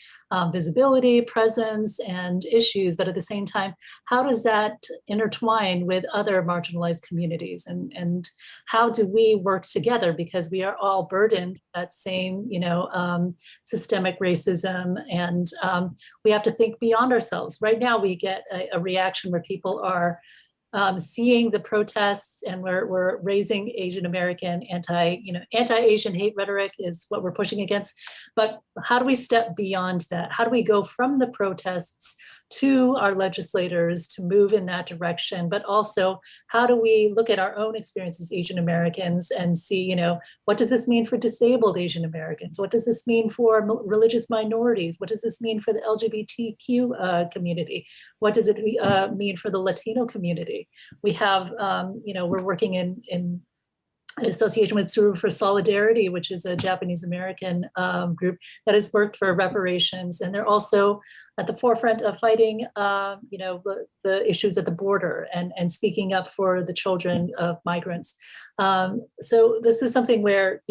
visibility, presence, and issues, but at the same time, how does that intertwine with other marginalized communities, and how do we work together, because we are all burdened with that same, systemic racism, and we have to think beyond ourselves. Right now, we get a reaction where people are seeing the protests, and we're raising Asian American anti-Asian hate rhetoric is what we're pushing against. But how do we step beyond that? How do we go from the protests to our legislators to move in that direction? But also, how do we look at our own experience as Asian Americans and see, what does this mean for disabled Asian Americans? What does this mean for religious minorities? What does this mean for the LGBTQ community? What does it mean for the Latino community? We have, we're working in association with Suru for Solidarity, which is a Japanese American group that has worked for reparations, and they're also at the forefront of fighting, the issues at the border and speaking up for the children of migrants. So this is something where,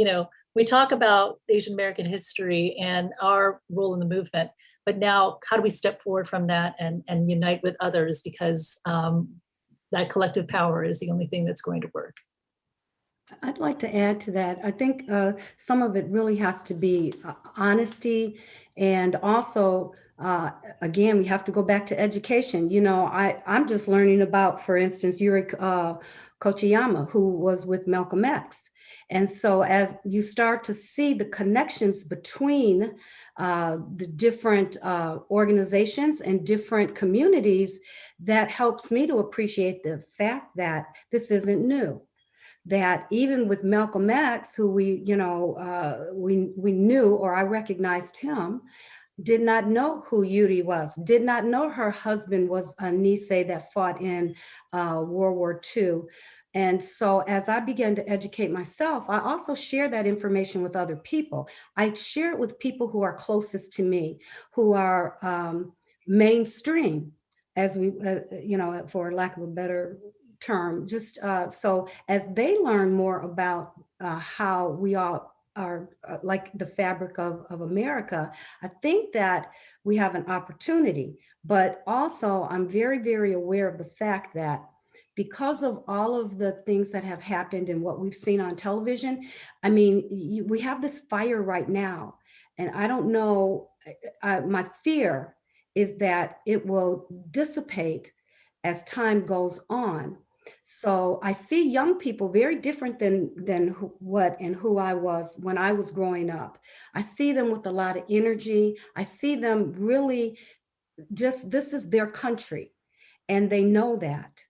we talk about Asian American history and our role in the movement, but now how do we step forward from that and unite with others, because that collective power is the only thing that's going to work. I'd like to add to that. I think some of it really has to be honesty, and also, again, we have to go back to education. I'm just learning about, for instance, Yuri Kochiyama, who was with Malcolm X. And so as you start to see the connections between the different organizations and different communities, that helps me to appreciate the fact that this isn't new. That even with Malcolm X, who we knew, or I recognized him, did not know who Yuri was, did not know her husband was a Nisei that fought in World War II. And so as I began to educate myself, I also share that information with other people. I share it with people who are closest to me, who are mainstream, as we, for lack of a better term, just so as they learn more about how we all are like the fabric of America, I think that we have an opportunity. But also, I'm very, very aware of the fact that because of all of the things that have happened and what we've seen on television, I mean, we have this fire right now. And I don't know, my fear is that it will dissipate as time goes on. So I see young people very different than what and who I was when I was growing up. I see them with a lot of energy. I see them really just, this is their country, and they know that.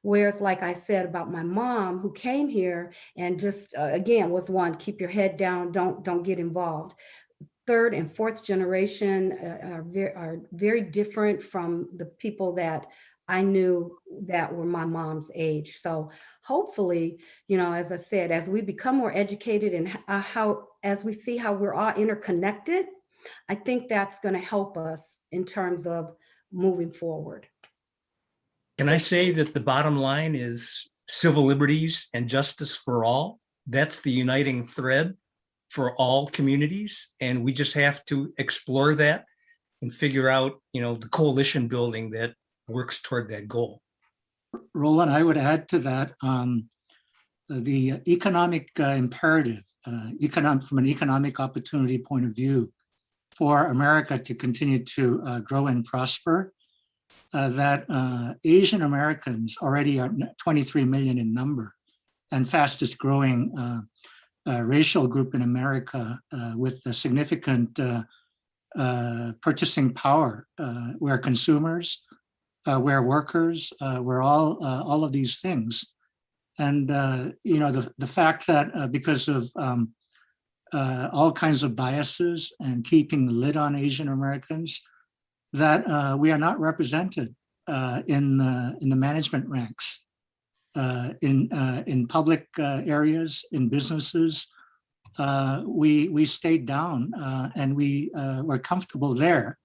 Whereas, like I said about my mom, who came here and just, again, was one, keep your head down, don't get involved. Third and fourth generation are very different from the people that I knew that were my mom's age. So hopefully, as I said, as we become more educated and as we see how we're all interconnected, I think that's going to help us in terms of moving forward. Can I say that the bottom line is civil liberties and justice for all? That's the uniting thread for all communities. And we just have to explore that and figure out, the coalition building that works toward that goal. Roland, I would add to that the economic imperative, from an economic opportunity point of view, for America to continue to grow and prosper, that Asian Americans already are 23 million in number and fastest growing racial group in America with a significant purchasing power, where consumers, where workers, where all of these things. And the fact that because of all kinds of biases and keeping the lid on Asian Americans, that we are not represented in the management ranks, in public areas, in businesses. We stayed down and we were comfortable there,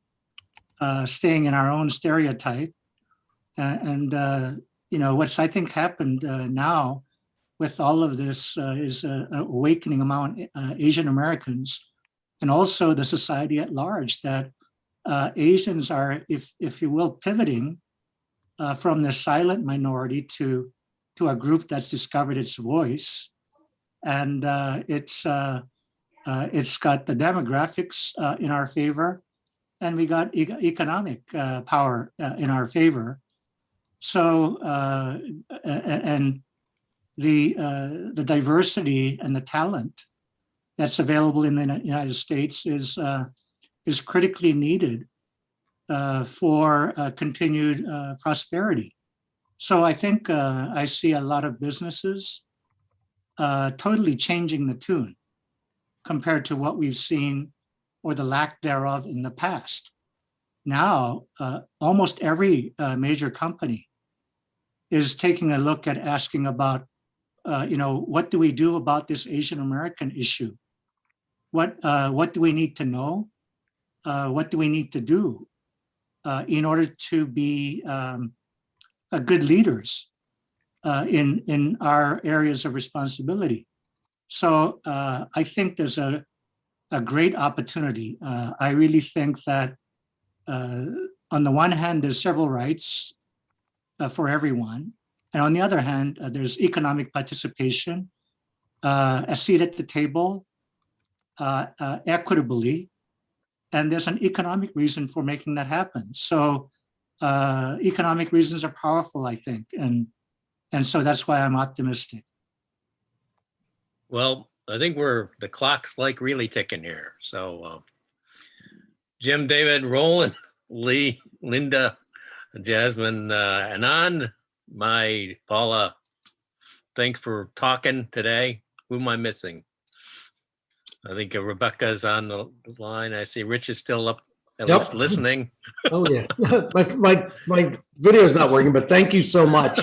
staying in our own stereotype. What's I think happened now with all of this is an awakening among Asian Americans and also the society at large, that Asians are, if you will, pivoting from the silent minority to a group that's discovered its voice. And it's got the demographics in our favor, and we got economic power in our favor. So, and the diversity and the talent that's available in the United States is critically needed for continued prosperity. So I think I see a lot of businesses totally changing the tune compared to what we've seen or the lack thereof in the past. Now, almost every major company is taking a look at asking about, what do we do about this Asian American issue? What do we need to know? What do we need to do in order to be good leaders in our areas of responsibility? So I think there's a great opportunity. I really think that on the one hand, there's several rights for everyone. And on the other hand, there's economic participation, a seat at the table, equitably, and there's an economic reason for making that happen. So economic reasons are powerful, I think. And so that's why I'm optimistic. Well, I think the clock's like really ticking here. So Jim, David, Roland, Lee, Linda, Jasmine, Anand, Paula, thanks for talking today. Who am I missing? I think Rebecca's on the line. I see Rich is still up, at least listening. Oh yeah, my video's not working, but thank you so much.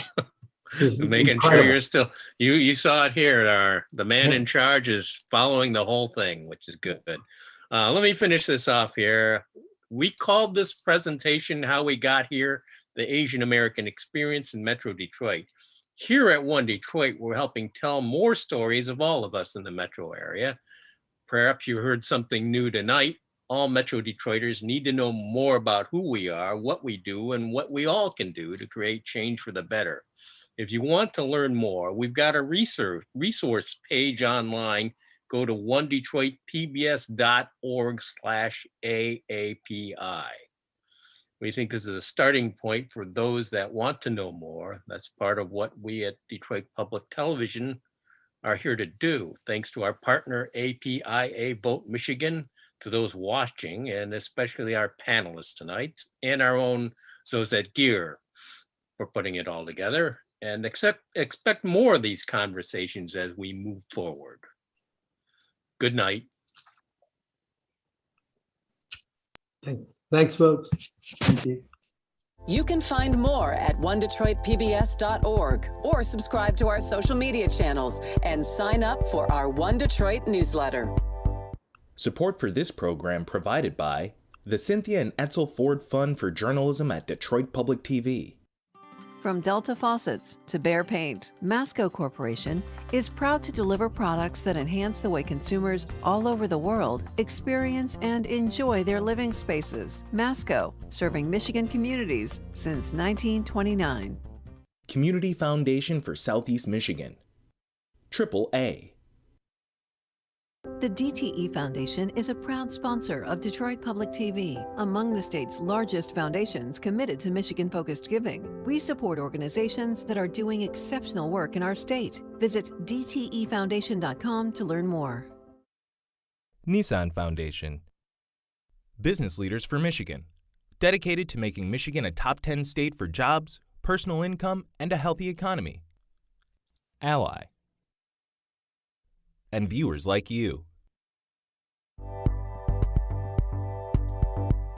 Making incredible. Sure you're still, you saw it here. The man in charge is following the whole thing, which is good. Let me finish this off here. We called this presentation How We Got Here, the Asian American Experience in Metro Detroit. Here at One Detroit, we're helping tell more stories of all of us in the metro area. Perhaps you heard something new tonight. All Metro Detroiters need to know more about who we are, what we do, and what we all can do to create change for the better. If you want to learn more, we've got a resource page online. Go to onedetroitpbs.org/AAPI. We think this is a starting point for those that want to know more. That's part of what we at Detroit Public Television are here to do. Thanks to our partner, APIAVote-Michigan, to those watching, and especially our panelists tonight, and our own Sozette Gear for putting it all together. And expect more of these conversations as we move forward. Good night. Thanks, folks. Thank you. You can find more at onedetroitpbs.org or subscribe to our social media channels and sign up for our One Detroit newsletter. Support for this program provided by the Cynthia and Etzel Ford Fund for Journalism at Detroit Public TV. From Delta Faucets to Behr Paint, Masco Corporation is proud to deliver products that enhance the way consumers all over the world experience and enjoy their living spaces. Masco, serving Michigan communities since 1929. Community Foundation for Southeast Michigan. AAA. The DTE Foundation is a proud sponsor of Detroit Public TV, among the state's largest foundations committed to Michigan-focused giving. We support organizations that are doing exceptional work in our state. Visit dtefoundation.com to learn more. Nissan Foundation. Business leaders for Michigan. Dedicated to making Michigan a top 10 state for jobs, personal income, and a healthy economy. Ally. And viewers like you.